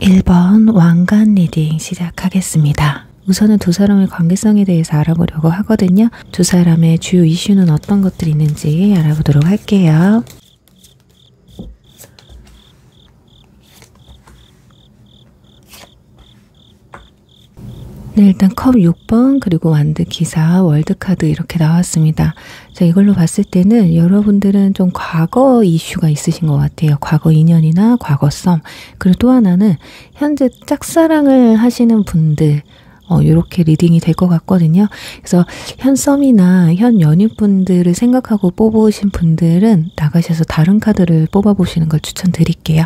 1번 왕관 리딩 시작하겠습니다. 우선은 두 사람의 관계성에 대해서 알아보려고 하거든요. 두 사람의 주요 이슈는 어떤 것들이 있는지 알아보도록 할게요. 네, 일단 컵 6번 그리고 완드 기사 월드카드 이렇게 나왔습니다. 자, 이걸로 봤을 때는 여러분들은 좀 과거 이슈가 있으신 것 같아요. 과거 인연이나 과거 썸. 그리고 또 하나는 현재 짝사랑을 하시는 분들, 이렇게 리딩이 될 것 같거든요. 그래서 현 썸이나 현 연인분들을 생각하고 뽑으신 분들은 나가셔서 다른 카드를 뽑아보시는 걸 추천드릴게요.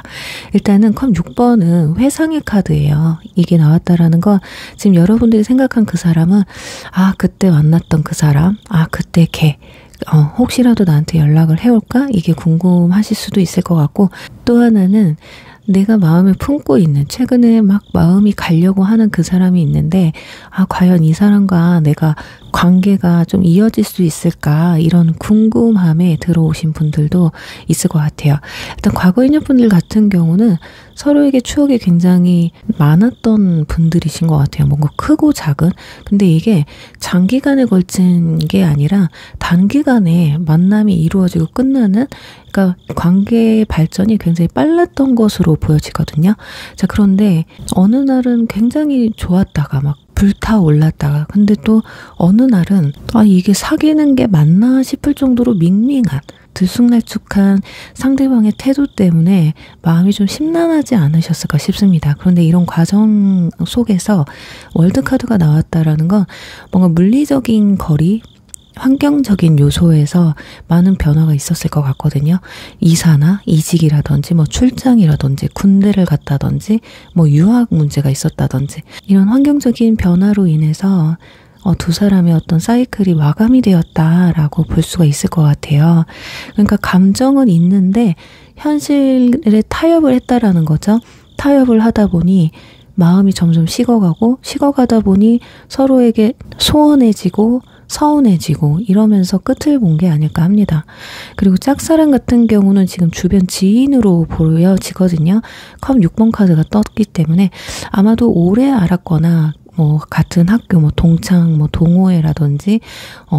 일단은 컵 6번은 회상의 카드예요. 이게 나왔다라는 건 지금 여러분들이 생각한 그 사람은 그때 만났던 그 사람, 그때 걔, 혹시라도 나한테 연락을 해올까? 이게 궁금하실 수도 있을 것 같고, 또 하나는 내가 마음을 품고 있는, 최근에 막 마음이 가려고 하는 그 사람이 있는데, 과연 이 사람과 내가 관계가 좀 이어질 수 있을까? 이런 궁금함에 들어오신 분들도 있을 것 같아요. 일단 과거 인연분들 같은 경우는 서로에게 추억이 굉장히 많았던 분들이신 것 같아요. 뭔가 크고 작은. 근데 이게 장기간에 걸친 게 아니라 단기간에 만남이 이루어지고 끝나는, 그러니까 관계의 발전이 굉장히 빨랐던 것으로 보여지거든요. 자, 그런데 어느 날은 굉장히 좋았다가 막 불타올랐다가, 근데 또 어느 날은 이게 사귀는 게 맞나 싶을 정도로 밍밍한, 들쑥날쑥한 상대방의 태도 때문에 마음이 좀 심란하지 않으셨을까 싶습니다. 그런데 이런 과정 속에서 월드카드가 나왔다라는 건 뭔가 물리적인 거리, 환경적인 요소에서 많은 변화가 있었을 것 같거든요. 이사나 이직이라든지 출장이라든지 군대를 갔다든지 유학 문제가 있었다든지 이런 환경적인 변화로 인해서 두 사람의 어떤 사이클이 마감이 되었다라고 볼 수가 있을 것 같아요. 그러니까 감정은 있는데 현실에 타협을 했다라는 거죠. 타협을 하다 보니 마음이 점점 식어가다 보니 서로에게 소원해지고 서운해지고 이러면서 끝을 본 게 아닐까 합니다. 그리고 짝사랑 같은 경우는 지금 주변 지인으로 보여지거든요. 컵 6번 카드가 떴기 때문에 아마도 오래 알았거나 같은 학교, 동창, 동호회라든지,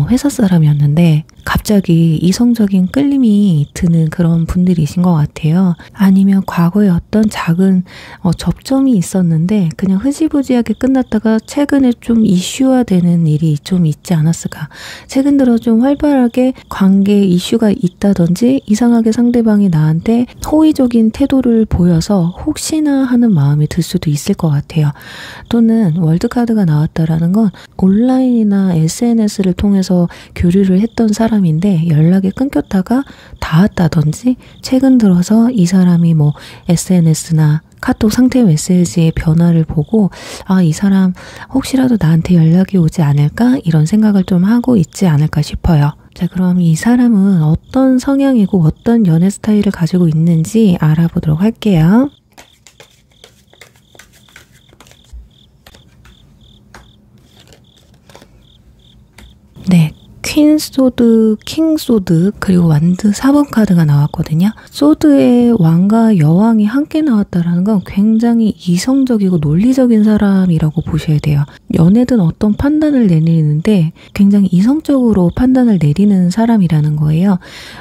회사 사람이었는데, 갑자기 이성적인 끌림이 드는 그런 분들이신 것 같아요. 아니면 과거에 어떤 작은, 접점이 있었는데, 그냥 흐지부지하게 끝났다가 최근에 좀 이슈화되는 일이 좀 있지 않았을까. 최근 들어 좀 활발하게 관계 이슈가 있다든지, 이상하게 상대방이 나한테 호의적인 태도를 보여서 혹시나 하는 마음이 들 수도 있을 것 같아요. 또는 월드카드가 나왔다라는 건 온라인이나 SNS를 통해서 교류를 했던 사람인데 연락이 끊겼다가 닿았다든지, 최근 들어서 이 사람이 SNS나 카톡 상태 메시지의 변화를 보고 이 사람 혹시라도 나한테 연락이 오지 않을까? 이런 생각을 좀 하고 있지 않을까 싶어요. 자, 그럼 이 사람은 어떤 성향이고 어떤 연애 스타일을 가지고 있는지 알아보도록 할게요. 네, 퀸소드, 킹소드, 그리고 완드 4번 카드가 나왔거든요. 소드의 왕과 여왕이 함께 나왔다는 건 굉장히 이성적이고 논리적인 사람이라고 보셔야 돼요. 연애든 어떤 판단을 내리는데 굉장히 이성적으로 판단을 내리는 사람이라는 거예요.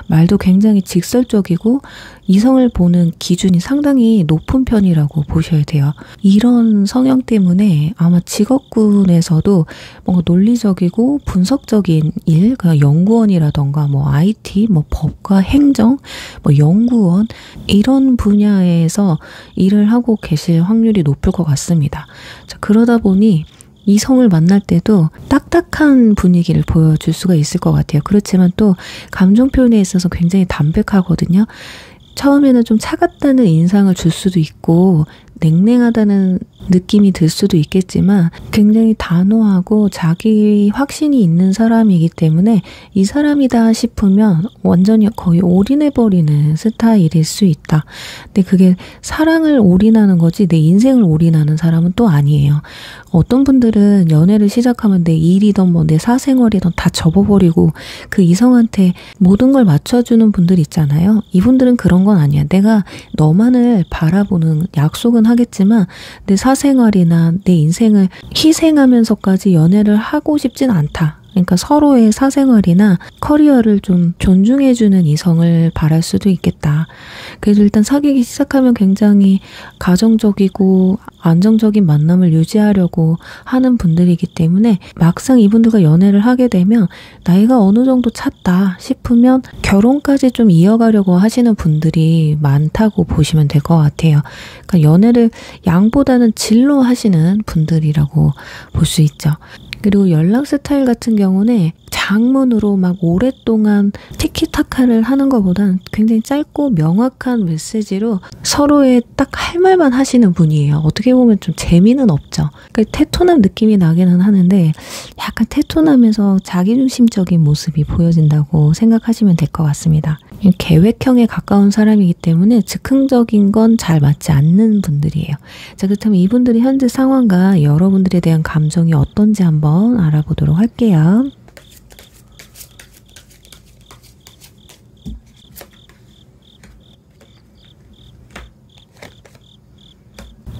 말도 굉장히 직설적이고 이성을 보는 기준이 상당히 높은 편이라고 보셔야 돼요. 이런 성향 때문에 아마 직업군에서도 뭔가 논리적이고 분석적인 일, 그냥 연구원이라던가 IT, 법과 행정, 연구원 이런 분야에서 일을 하고 계실 확률이 높을 것 같습니다. 자, 그러다 보니 이성을 만날 때도 딱딱한 분위기를 보여줄 수가 있을 것 같아요. 그렇지만 또 감정 표현에 있어서 굉장히 담백하거든요. 처음에는 좀 차갑다는 인상을 줄 수도 있고 냉랭하다는 느낌이 들 수도 있겠지만 굉장히 단호하고 자기 확신이 있는 사람이기 때문에 이 사람이다 싶으면 완전히 거의 올인해버리는 스타일일 수 있다. 근데 그게 사랑을 올인하는 거지 내 인생을 올인하는 사람은 또 아니에요. 어떤 분들은 연애를 시작하면 내 일이든 내 사생활이든 다 접어버리고 그 이성한테 모든 걸 맞춰주는 분들 있잖아요. 이분들은 그런 건 아니야. 내가 너만을 바라보는, 약속은 하겠지만 내 사생활이나 내 인생을 희생하면서까지 연애를 하고 싶진 않다. 그러니까 서로의 사생활이나 커리어를 좀 존중해주는 이성을 바랄 수도 있겠다. 그래서 일단 사귀기 시작하면 굉장히 가정적이고 안정적인 만남을 유지하려고 하는 분들이기 때문에 막상 이분들과 연애를 하게 되면 나이가 어느 정도 찼다 싶으면 결혼까지 좀 이어가려고 하시는 분들이 많다고 보시면 될 것 같아요. 그러니까 연애를 양보다는 질로 하시는 분들이라고 볼 수 있죠. 그리고 연락 스타일 같은 경우는 장문으로 막 오랫동안 티키타카를 하는 것보단 굉장히 짧고 명확한 메시지로 서로의 딱 할 말만 하시는 분이에요. 어떻게 보면 좀 재미는 없죠. 그러니까 태토남 느낌이 나기는 하는데 약간 태토남에서 자기중심적인 모습이 보여진다고 생각하시면 될 것 같습니다. 계획형에 가까운 사람이기 때문에 즉흥적인 건 잘 맞지 않는 분들이에요. 자, 그렇다면 이분들의 현재 상황과 여러분들에 대한 감정이 어떤지 한번 알아보도록 할게요.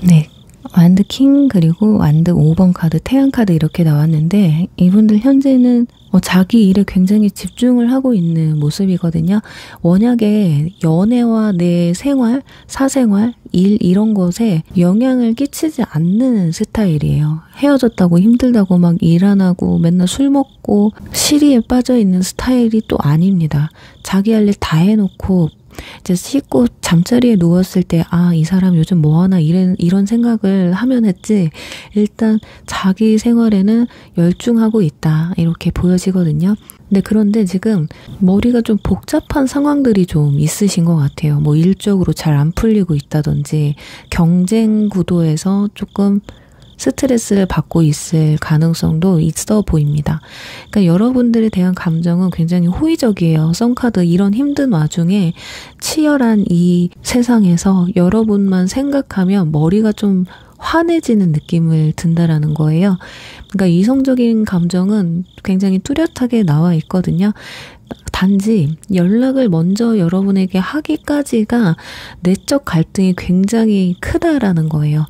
네, 완드 킹 그리고 완드 5번 카드, 태양 카드 이렇게 나왔는데 이분들 현재는 자기 일에 굉장히 집중을 하고 있는 모습이거든요. 워낙에 연애와 내 생활, 사생활, 일 이런 것에 영향을 끼치지 않는 스타일이에요. 헤어졌다고 힘들다고 막 일 안 하고 맨날 술 먹고 시리에 빠져 있는 스타일이 또 아닙니다. 자기 할 일 다 해놓고 이제 씻고 잠자리에 누웠을 때 이 사람 요즘 뭐하나 이런 생각을 하면 했지 일단 자기 생활에는 열중하고 있다 이렇게 보여지거든요. 그런데 지금 머리가 좀 복잡한 상황들이 좀 있으신 것 같아요. 뭐 일적으로 잘 안 풀리고 있다든지 경쟁 구도에서 조금 스트레스를 받고 있을 가능성도 있어 보입니다. 그러니까 여러분들에 대한 감정은 굉장히 호의적이에요. 썬카드 이런 힘든 와중에 치열한 이 세상에서 여러분만 생각하면 머리가 좀 환해지는 느낌을 든다라는 거예요. 그러니까 이성적인 감정은 굉장히 뚜렷하게 나와 있거든요. 단지 연락을 먼저 여러분에게 하기까지가 내적 갈등이 굉장히 크다라는 거예요.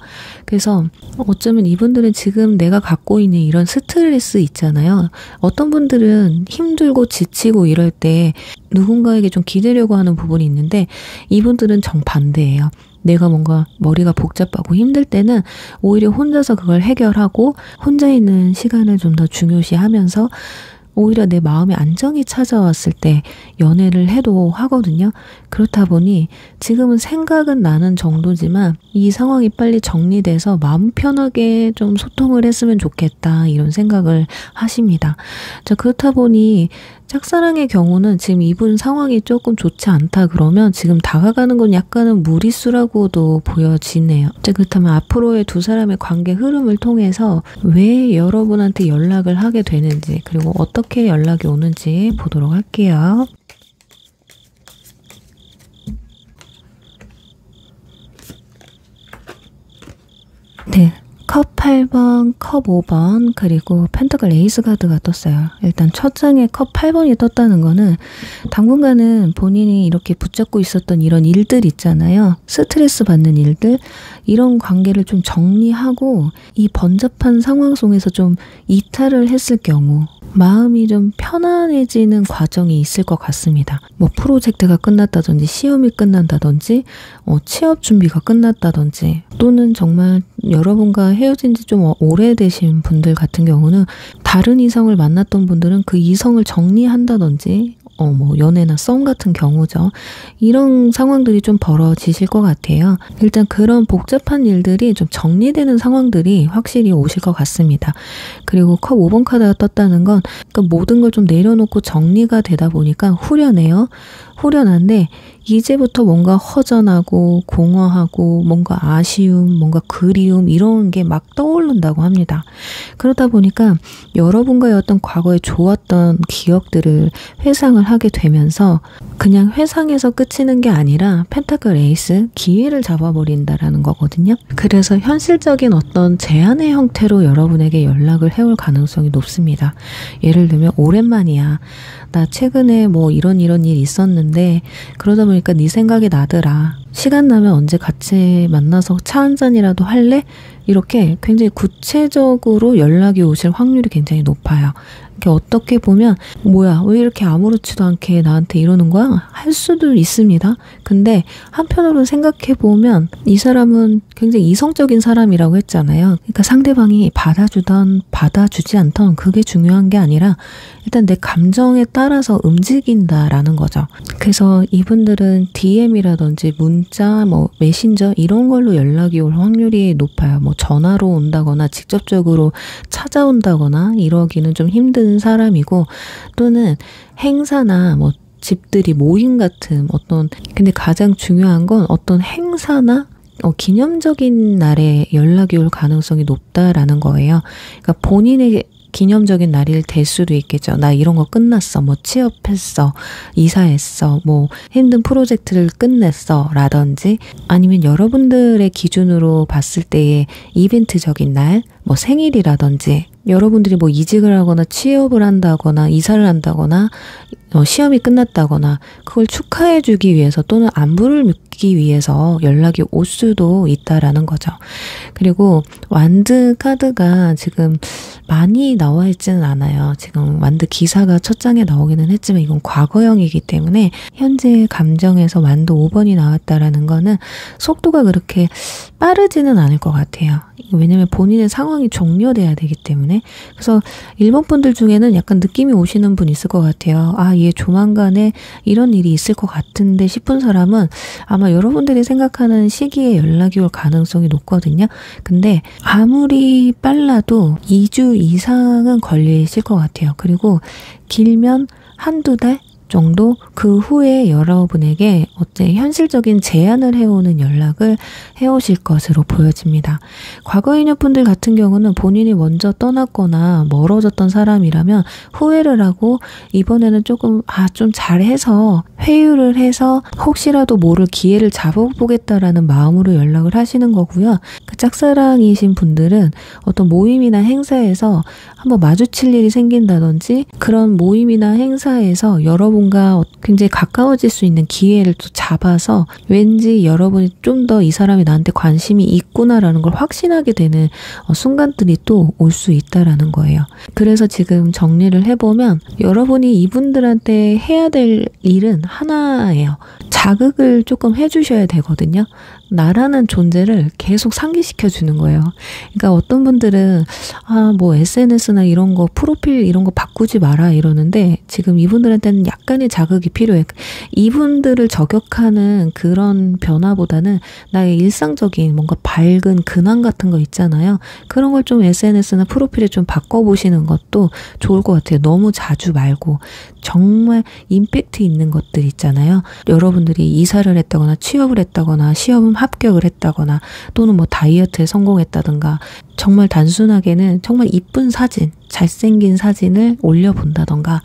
그래서 어쩌면 이분들은 지금 내가 갖고 있는 이런 스트레스 있잖아요. 어떤 분들은 힘들고 지치고 이럴 때 누군가에게 좀 기대려고 하는 부분이 있는데 이분들은 정반대예요. 내가 뭔가 머리가 복잡하고 힘들 때는 오히려 혼자서 그걸 해결하고 혼자 있는 시간을 좀 더 중요시하면서 오히려 내 마음의 안정이 찾아왔을 때 연애를 해도 하거든요. 그렇다 보니 지금은 생각은 나는 정도지만 이 상황이 빨리 정리돼서 마음 편하게 좀 소통을 했으면 좋겠다 이런 생각을 하십니다. 자, 그렇다 보니 짝사랑의 경우는 지금 이분 상황이 조금 좋지 않다 그러면 지금 다가가는 건 약간은 무리수라고도 보여지네요. 자, 그렇다면 앞으로의 두 사람의 관계 흐름을 통해서 왜 여러분한테 연락을 하게 되는지 그리고 어떻게 연락이 오는지 보도록 할게요. 네. 컵 8번, 컵 5번, 그리고 펜타클 에이스 카드가 떴어요. 일단 첫 장에 컵 8번이 떴다는 거는 당분간은 본인이 이렇게 붙잡고 있었던 이런 일들 있잖아요. 스트레스 받는 일들, 이런 관계를 좀 정리하고 이 번잡한 상황 속에서 좀 이탈을 했을 경우 마음이 좀 편안해지는 과정이 있을 것 같습니다. 뭐 프로젝트가 끝났다든지 시험이 끝난다든지 취업 준비가 끝났다든지 또는 정말 여러분과 헤어진 지 좀 오래되신 분들 같은 경우는 다른 이성을 만났던 분들은 그 이성을 정리한다든지 뭐 연애나 썸 같은 경우죠. 이런 상황들이 좀 벌어지실 것 같아요. 일단 그런 복잡한 일들이 좀 정리되는 상황들이 확실히 오실 것 같습니다. 그리고 컵 5번 카드가 떴다는 건 그러니까 모든 걸 좀 내려놓고 정리가 되다 보니까 후련해요. 후련한데 이제부터 뭔가 허전하고 공허하고 뭔가 아쉬움, 뭔가 그리움 이런 게 막 떠오른다고 합니다. 그러다 보니까 여러분과의 어떤 과거에 좋았던 기억들을 회상을 하게 되면서 그냥 회상에서 끝이는 게 아니라 펜타클 에이스, 기회를 잡아버린다라는 거거든요. 그래서 현실적인 어떤 제안의 형태로 여러분에게 연락을 해올 가능성이 높습니다. 예를 들면 오랜만이야. 나 최근에 뭐 이런 일 있었는데 그러다 보니까 네 생각이 나더라. 시간 나면 언제 같이 만나서 차 한잔이라도 할래? 이렇게 굉장히 구체적으로 연락이 오실 확률이 굉장히 높아요. 이렇게 어떻게 보면 뭐야 왜 이렇게 아무렇지도 않게 나한테 이러는 거야? 할 수도 있습니다. 근데 한편으로 생각해 보면 이 사람은 굉장히 이성적인 사람이라고 했잖아요. 그러니까 상대방이 받아주던 받아주지 않던 그게 중요한 게 아니라 일단 내 감정에 따라서 움직인다라는 거죠. 그래서 이분들은 DM이라든지 문자, 뭐 메신저 이런 걸로 연락이 올 확률이 높아요. 뭐 전화로 온다거나 직접적으로 찾아온다거나 이러기는 좀 힘든 사람이고, 또는 행사나 뭐 집들이 모임 같은 근데 가장 중요한 건 어떤 행사나 기념적인 날에 연락이 올 가능성이 높다라는 거예요. 그러니까 본인의 기념적인 날일 될 수도 있겠죠. 나 이런 거 끝났어. 뭐 취업했어. 이사했어. 뭐 힘든 프로젝트를 끝냈어. 라든지 아니면 여러분들의 기준으로 봤을 때의 이벤트적인 날, 뭐 생일이라든지 여러분들이 뭐 이직을 하거나 취업을 한다거나 이사를 한다거나 시험이 끝났다거나 그걸 축하해주기 위해서 또는 안부를 묻기 위해서 연락이 올 수도 있다라는 거죠. 그리고 완드 카드가 지금 많이 나와 있지는 않아요. 지금 완드 기사가 첫 장에 나오기는 했지만 이건 과거형이기 때문에 현재 감정에서 완드 5번이 나왔다라는 거는 속도가 그렇게 빠르지는 않을 것 같아요. 왜냐면 본인의 상황이 종료돼야 되기 때문에. 그래서 일본 분들 중에는 약간 느낌이 오시는 분 있을 것 같아요. 아, 얘 조만간에 이런 일이 있을 것 같은데 싶은 사람은 아마 여러분들이 생각하는 시기에 연락이 올 가능성이 높거든요. 근데 아무리 빨라도 2주 이상은 걸리실 것 같아요. 그리고 길면 한두 달 정도 그 후에 여러분에게 어째 현실적인 제안을 해오는 연락을 해오실 것으로 보여집니다. 과거 인연분들 같은 경우는 본인이 먼저 떠났거나 멀어졌던 사람이라면 후회를 하고 이번에는 조금 좀 잘해서 회유를 해서 혹시라도 모를 기회를 잡아보겠다라는 마음으로 연락을 하시는 거고요. 그 짝사랑이신 분들은 어떤 모임이나 행사에서 한번 마주칠 일이 생긴다든지 그런 모임이나 행사에서 여러분과 굉장히 가까워질 수 있는 기회를 또 잡아서 왠지 여러분이 좀 더 이 사람이 나한테 관심이 있구나라는 걸 확신하게 되는 순간들이 또 올 수 있다라는 거예요. 그래서 지금 정리를 해보면 여러분이 이분들한테 해야 될 일은 하나예요. 자극을 조금 해주셔야 되거든요. 나라는 존재를 계속 상기시켜 주는 거예요. 그러니까 어떤 분들은 뭐 SNS나 이런 거 프로필 이런 거 바꾸지 마라 이러는데 지금 이분들한테는 약간의 자극이 필요해. 이분들을 저격하는 그런 변화보다는 나의 일상적인 뭔가 밝은 근황 같은 거 있잖아요. 그런 걸 좀 SNS나 프로필에 좀 바꿔보시는 것도 좋을 것 같아요. 너무 자주 말고 정말 임팩트 있는 것들 있잖아요. 여러분들이 이사를 했다거나 취업을 했다거나 시험 합격을 했다거나 또는 뭐 다이어트에 성공했다든가 정말 단순하게는 정말 이쁜 사진, 잘생긴 사진을 올려본다던가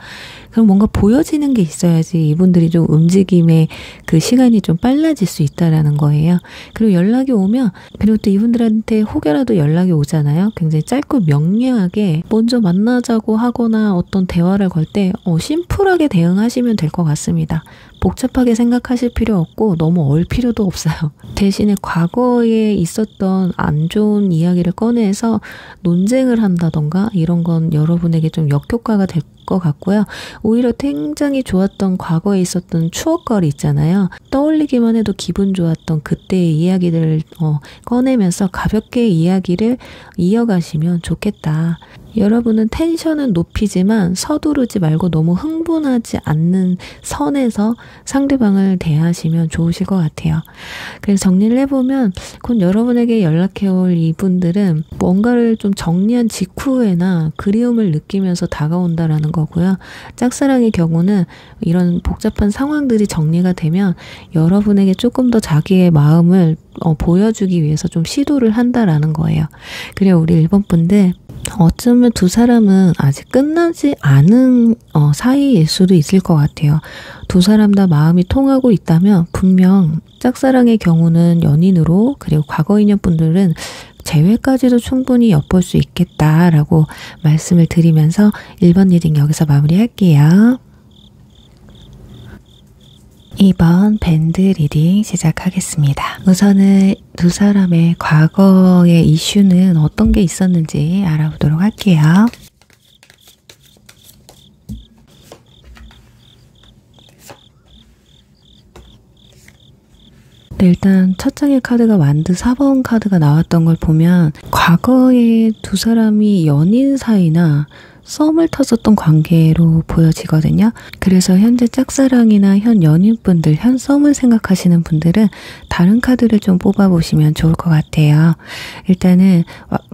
그럼 뭔가 보여지는 게 있어야지 이분들이 좀 움직임의 그 시간이 좀 빨라질 수 있다라는 거예요. 그리고 연락이 오면 그리고 또 이분들한테 혹여라도 연락이 오잖아요. 굉장히 짧고 명료하게 먼저 만나자고 하거나 어떤 대화를 걸 때 심플하게 대응하시면 될 것 같습니다. 복잡하게 생각하실 필요 없고 너무 얼 필요도 없어요. 대신에 과거에 있었던 안 좋은 이야기를 꺼내서 논쟁을 한다던가 이런 건 여러분에게 좀 역효과가 될 것 같고요. 오히려 굉장히 좋았던 과거에 있었던 추억거리 있잖아요. 떠올리기만 해도 기분 좋았던 그때의 이야기들을 꺼내면서 가볍게 이야기를 이어가시면 좋겠다. 여러분은 텐션은 높이지만 서두르지 말고 너무 흥분하지 않는 선에서 상대방을 대하시면 좋으실 것 같아요. 그래서 정리를 해보면 곧 여러분에게 연락해올 이분들은 뭔가를 좀 정리한 직후에나 그리움을 느끼면서 다가온다라는 거고요. 짝사랑의 경우는 이런 복잡한 상황들이 정리가 되면 여러분에게 조금 더 자기의 마음을 보여주기 위해서 좀 시도를 한다라는 거예요. 그리고 우리 일본 분들 어쩌면 두 사람은 아직 끝나지 않은 사이일 수도 있을 것 같아요. 두 사람 다 마음이 통하고 있다면 분명 짝사랑의 경우는 연인으로 그리고 과거 인연분들은 재회까지도 충분히 엿볼 수 있겠다라고 말씀을 드리면서 1번 리딩 여기서 마무리할게요. 2번 밴드 리딩 시작하겠습니다. 우선은 두 사람의 과거의 이슈는 어떤 게 있었는지 알아보도록 할게요. 네, 일단 첫 장의 카드가 완드 4번 카드가 나왔던 걸 보면 과거에 두 사람이 연인 사이나 썸을 탔었던 관계로 보여지거든요. 그래서 현재 짝사랑이나 현 연인분들, 현 썸을 생각하시는 분들은 다른 카드를 좀 뽑아보시면 좋을 것 같아요. 일단은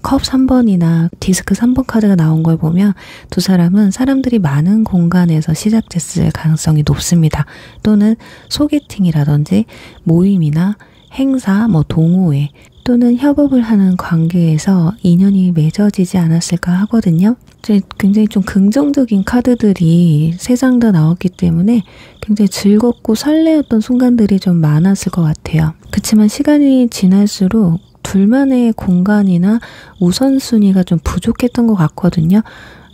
컵 3번이나 디스크 3번 카드가 나온 걸 보면 두 사람은 사람들이 많은 공간에서 시작됐을 가능성이 높습니다. 또는 소개팅이라든지 모임이나 행사, 동호회 또는 협업을 하는 관계에서 인연이 맺어지지 않았을까 하거든요. 굉장히 좀 긍정적인 카드들이 3장 다 나왔기 때문에 굉장히 즐겁고 설레었던 순간들이 좀 많았을 것 같아요. 그렇지만 시간이 지날수록 둘만의 공간이나 우선순위가 좀 부족했던 것 같거든요.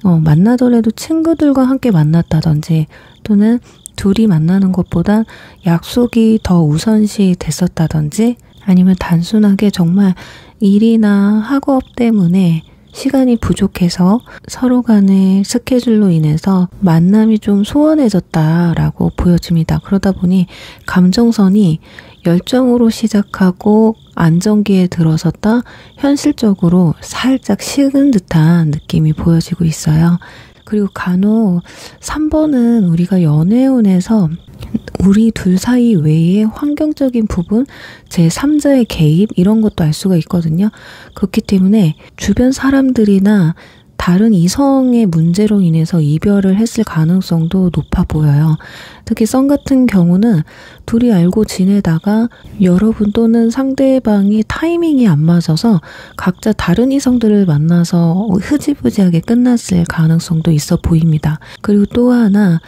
만나더라도 친구들과 함께 만났다든지 또는 둘이 만나는 것보다 약속이 더 우선시 됐었다든지 아니면 단순하게 정말 일이나 학업 때문에 시간이 부족해서 서로 간의 스케줄로 인해서 만남이 좀 소원해졌다라고 보여집니다. 그러다 보니 감정선이 열정으로 시작하고 안정기에 들어섰다 현실적으로 살짝 식은 듯한 느낌이 보여지고 있어요. 그리고 간혹 3번은 우리가 연애운에서 우리 둘 사이 외에 환경적인 부분, 제3자의 개입 이런 것도 알 수가 있거든요. 그렇기 때문에 주변 사람들이나 다른 이성의 문제로 인해서 이별을 했을 가능성도 높아 보여요. 특히 썸 같은 경우는 둘이 알고 지내다가 여러분 또는 상대방이 타이밍이 안 맞아서 각자 다른 이성들을 만나서 흐지부지하게 끝났을 가능성도 있어 보입니다. 그리고 또 하나,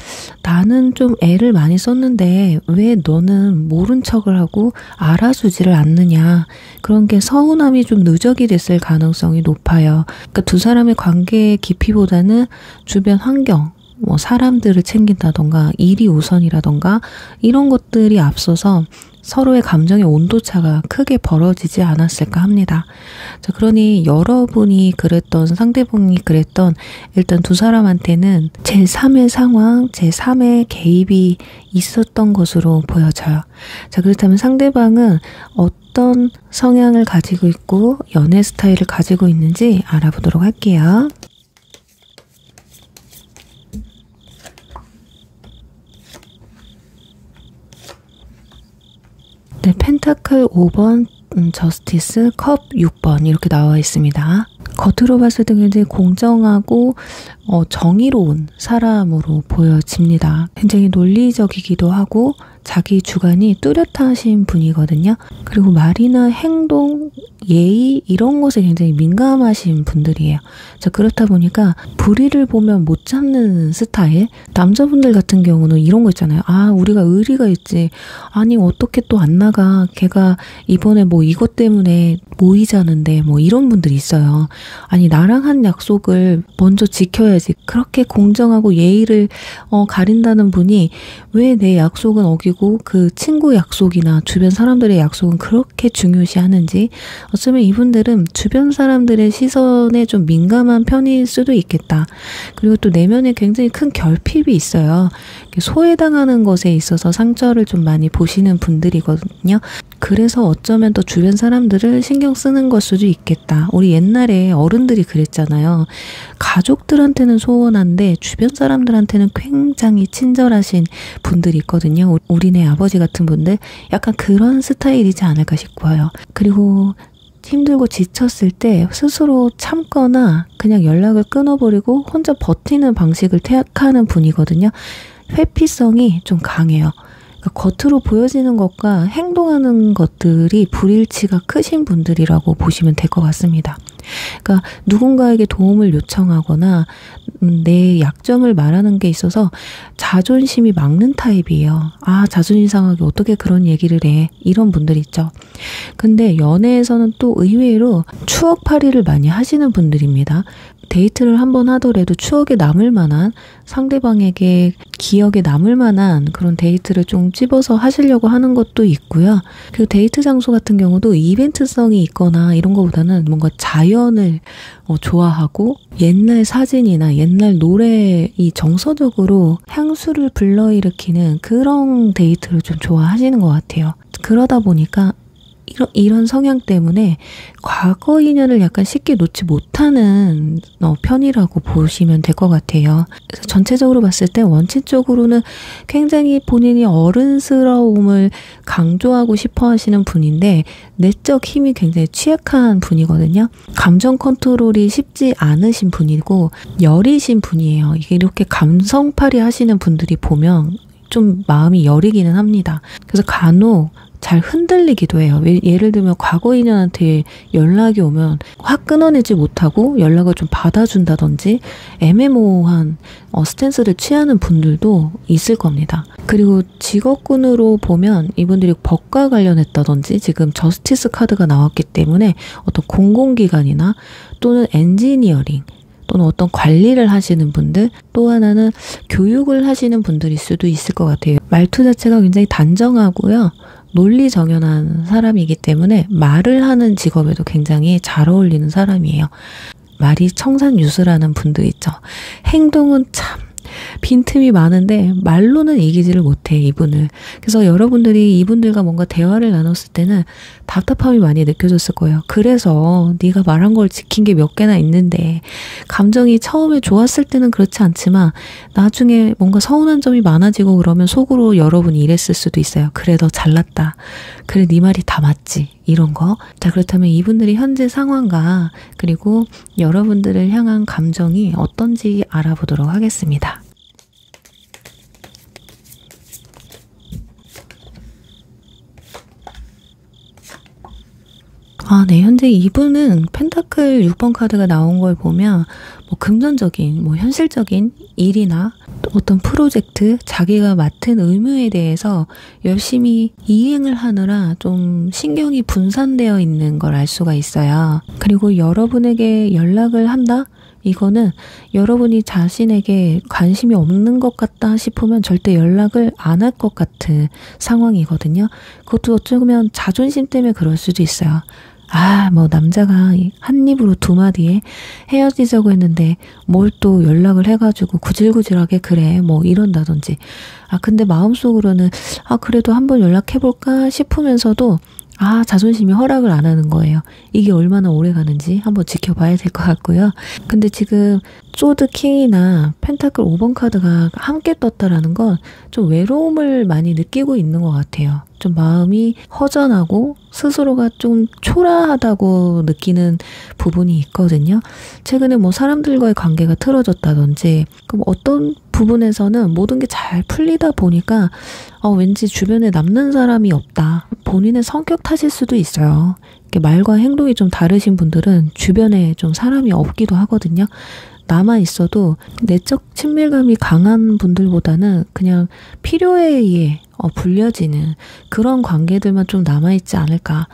나는 좀 애를 많이 썼는데 왜 너는 모른 척을 하고 알아주지를 않느냐. 그런 게 서운함이 좀 누적이 됐을 가능성이 높아요. 그러니까 두 사람의 관계의 깊이보다는 주변 환경, 사람들을 챙긴다던가 일이 우선이라던가 이런 것들이 앞서서 서로의 감정의 온도차가 크게 벌어지지 않았을까 합니다. 자, 그러니 여러분이 그랬던 상대방이 그랬던 일단 두 사람한테는 제3의 상황, 제3의 개입이 있었던 것으로 보여져요. 자, 그렇다면 상대방은 어떤 성향을 가지고 있고 연애 스타일을 가지고 있는지 알아보도록 할게요. 네, 펜타클 5번, 저스티스, 컵 6번 이렇게 나와 있습니다. 겉으로 봤을 때 굉장히 공정하고 정의로운 사람으로 보여집니다. 굉장히 논리적이기도 하고 자기 주관이 뚜렷하신 분이거든요. 그리고 말이나 행동, 예의 이런 것에 굉장히 민감하신 분들이에요. 자, 그렇다 보니까 불의를 보면 못 참는 스타일. 남자분들 같은 경우는 이런 거 있잖아요. 아, 우리가 의리가 있지. 아니 어떻게 또 안 나가. 걔가 이번에 이것 때문에 모이자는데 이런 분들이 있어요. 아니 나랑 한 약속을 먼저 지켜야지. 그렇게 공정하고 예의를 가린다는 분이 왜 내 약속은 어기고 그 친구 약속이나 주변 사람들의 약속은 그렇게 중요시하는지. 어쩌면 이분들은 주변 사람들의 시선에 좀 민감한 편일 수도 있겠다. 그리고 또 내면에 굉장히 큰 결핍이 있어요. 소외당하는 것에 있어서 상처를 좀 많이 보시는 분들이거든요. 그래서 어쩌면 또 주변 사람들을 신경 쓰는 걸 수도 있겠다. 우리 옛날에 어른들이 그랬잖아요. 가족들한테는 소원한데 주변 사람들한테는 굉장히 친절하신 분들이 있거든요. 우리네 아버지 같은 분들 약간 그런 스타일이지 않을까 싶어요. 그리고 힘들고 지쳤을 때 스스로 참거나 그냥 연락을 끊어버리고 혼자 버티는 방식을 택하는 분이거든요. 회피성이 좀 강해요. 그러니까 겉으로 보여지는 것과 행동하는 것들이 불일치가 크신 분들이라고 보시면 될 것 같습니다. 그러니까 누군가에게 도움을 요청하거나 내 약점을 말하는 게 있어서 자존심이 막는 타입이에요. 아, 자존심 상하게 어떻게 그런 얘기를 해. 이런 분들 있죠. 근데 연애에서는 또 의외로 추억팔이를 많이 하시는 분들입니다. 데이트를 한번 하더라도 추억에 남을 만한, 상대방에게 기억에 남을 만한 그런 데이트를 좀 찝어서 하시려고 하는 것도 있고요. 그리고 데이트 장소 같은 경우도 이벤트성이 있거나 이런 것보다는 뭔가 자연을 좋아하고 옛날 사진이나 옛날 노래, 이 정서적으로 향수를 불러일으키는 그런 데이트를 좀 좋아하시는 것 같아요. 그러다 보니까 이런 성향 때문에 과거 인연을 약간 쉽게 놓지 못하는 편이라고 보시면 될 것 같아요. 그래서 전체적으로 봤을 때 원칙적으로는 굉장히 본인이 어른스러움을 강조하고 싶어 하시는 분인데 내적 힘이 굉장히 취약한 분이거든요. 감정 컨트롤이 쉽지 않으신 분이고 여리신 분이에요. 이게 이렇게 감성팔이 하시는 분들이 보면 좀 마음이 여리기는 합니다. 그래서 간혹 잘 흔들리기도 해요. 예를 들면 과거 인연한테 연락이 오면 확 끊어내지 못하고 연락을 좀 받아준다든지 애매모호한 스탠스를 취하는 분들도 있을 겁니다. 그리고 직업군으로 보면 이분들이 법과 관련했다든지 지금 저스티스 카드가 나왔기 때문에 어떤 공공기관이나 또는 엔지니어링 또는 어떤 관리를 하시는 분들, 또 하나는 교육을 하시는 분들일 수도 있을 것 같아요. 말투 자체가 굉장히 단정하고요. 논리정연한 사람이기 때문에 말을 하는 직업에도 굉장히 잘 어울리는 사람이에요. 말이 청산유수라는 분들 있죠. 행동은 참 빈틈이 많은데 말로는 이기지를 못해, 이분을. 그래서 여러분들이 이분들과 뭔가 대화를 나눴을 때는 답답함이 많이 느껴졌을 거예요. 그래서 네가 말한 걸 지킨 게 몇 개나 있는데, 감정이 처음에 좋았을 때는 그렇지 않지만 나중에 뭔가 서운한 점이 많아지고 그러면 속으로 여러분이 이랬을 수도 있어요. 그래, 너 잘났다. 그래, 네 말이 다 맞지. 이런 거. 자, 그렇다면 이분들이 현재 상황과 그리고 여러분들을 향한 감정이 어떤지 알아보도록 하겠습니다. 네. 현재 이분은 펜타클 6번 카드가 나온 걸 보면 금전적인, 현실적인 일이나 어떤 프로젝트, 자기가 맡은 의무에 대해서 열심히 이행을 하느라 좀 신경이 분산되어 있는 걸 알 수가 있어요. 그리고 여러분에게 연락을 한다? 이거는 여러분이 자신에게 관심이 없는 것 같다 싶으면 절대 연락을 안 할 것 같은 상황이거든요. 그것도 어쩌면 자존심 때문에 그럴 수도 있어요. 남자가 한 입으로 두 마디에 헤어지자고 했는데 뭘 또 연락을 해가지고 구질구질하게 그래 이런다든지. 근데 마음속으로는 그래도 한번 연락해볼까 싶으면서도 자존심이 허락을 안 하는 거예요. 이게 얼마나 오래 가는지 한번 지켜봐야 될 것 같고요. 근데 지금 소드 킹이나 펜타클 5번 카드가 함께 떴다라는 건 좀 외로움을 많이 느끼고 있는 것 같아요. 좀 마음이 허전하고 스스로가 좀 초라하다고 느끼는 부분이 있거든요. 최근에 사람들과의 관계가 틀어졌다든지 그럼 어떤 부분에서는 모든 게 잘 풀리다 보니까 왠지 주변에 남는 사람이 없다. 본인의 성격 탓일 수도 있어요. 이렇게 말과 행동이 좀 다르신 분들은 주변에 좀 사람이 없기도 하거든요. 남아 있어도 내적 친밀감이 강한 분들보다는 그냥 필요에 의해 불려지는 그런 관계들만 좀 남아있지 않을까.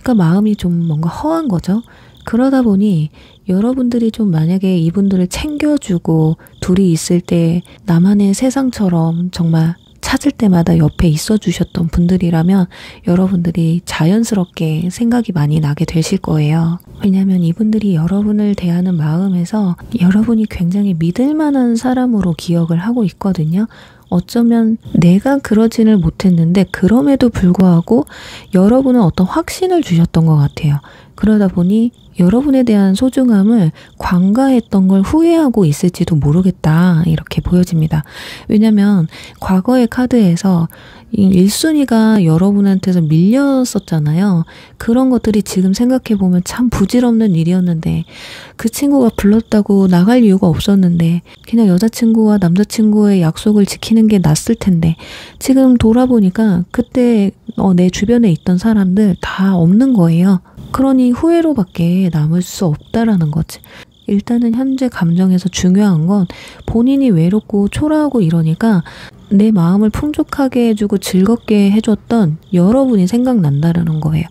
그러니까 마음이 좀 뭔가 허한 거죠. 그러다 보니 여러분들이 좀 만약에 이분들을 챙겨주고 둘이 있을 때 나만의 세상처럼 정말 찾을 때마다 옆에 있어 주셨던 분들이라면 여러분들이 자연스럽게 생각이 많이 나게 되실 거예요. 왜냐하면 이분들이 여러분을 대하는 마음에서 여러분이 굉장히 믿을 만한 사람으로 기억을 하고 있거든요. 어쩌면 내가 그러지는 못했는데 그럼에도 불구하고 여러분은 어떤 확신을 주셨던 것 같아요. 그러다 보니 여러분에 대한 소중함을 관가했던 걸 후회하고 있을지도 모르겠다, 이렇게 보여집니다. 왜냐면 과거의 카드에서 1순위가 여러분한테서 밀렸었잖아요. 그런 것들이 지금 생각해보면 참 부질없는 일이었는데 그 친구가 불렀다고 나갈 이유가 없었는데 그냥 여자친구와 남자친구의 약속을 지키는 게 낫을 텐데 지금 돌아보니까 그때 내 주변에 있던 사람들 다 없는 거예요. 그러니 단순히 후회로밖에 남을 수 없다라는 거지. 일단은 현재 감정에서 중요한 건 본인이 외롭고 초라하고 이러니까 내 마음을 풍족하게 해주고 즐겁게 해줬던 여러분이 생각난다라는 거예요.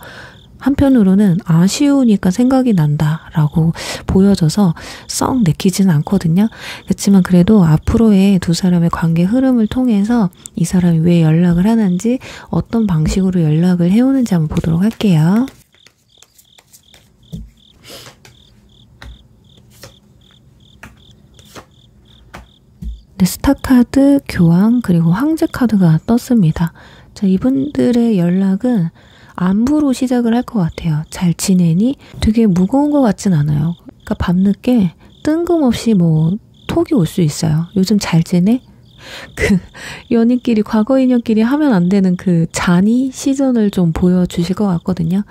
한편으로는 아쉬우니까 생각이 난다라고 보여져서 썩 내키지는 않거든요. 그렇지만 그래도 앞으로의 두 사람의 관계 흐름을 통해서 이 사람이 왜 연락을 하는지, 어떤 방식으로 연락을 해오는지 한번 보도록 할게요. 네, 스타카드, 교황, 그리고 황제 카드가 떴습니다. 자, 이분들의 연락은 안부로 시작을 할 것 같아요. 잘 지내니? 되게 무거운 것 같진 않아요. 그러니까 밤늦게 뜬금없이 뭐 톡이 올 수 있어요. 요즘 잘 지내? 그 연인끼리, 과거 인연끼리 하면 안 되는 그 잔이 시선을 좀 보여주실 것 같거든요.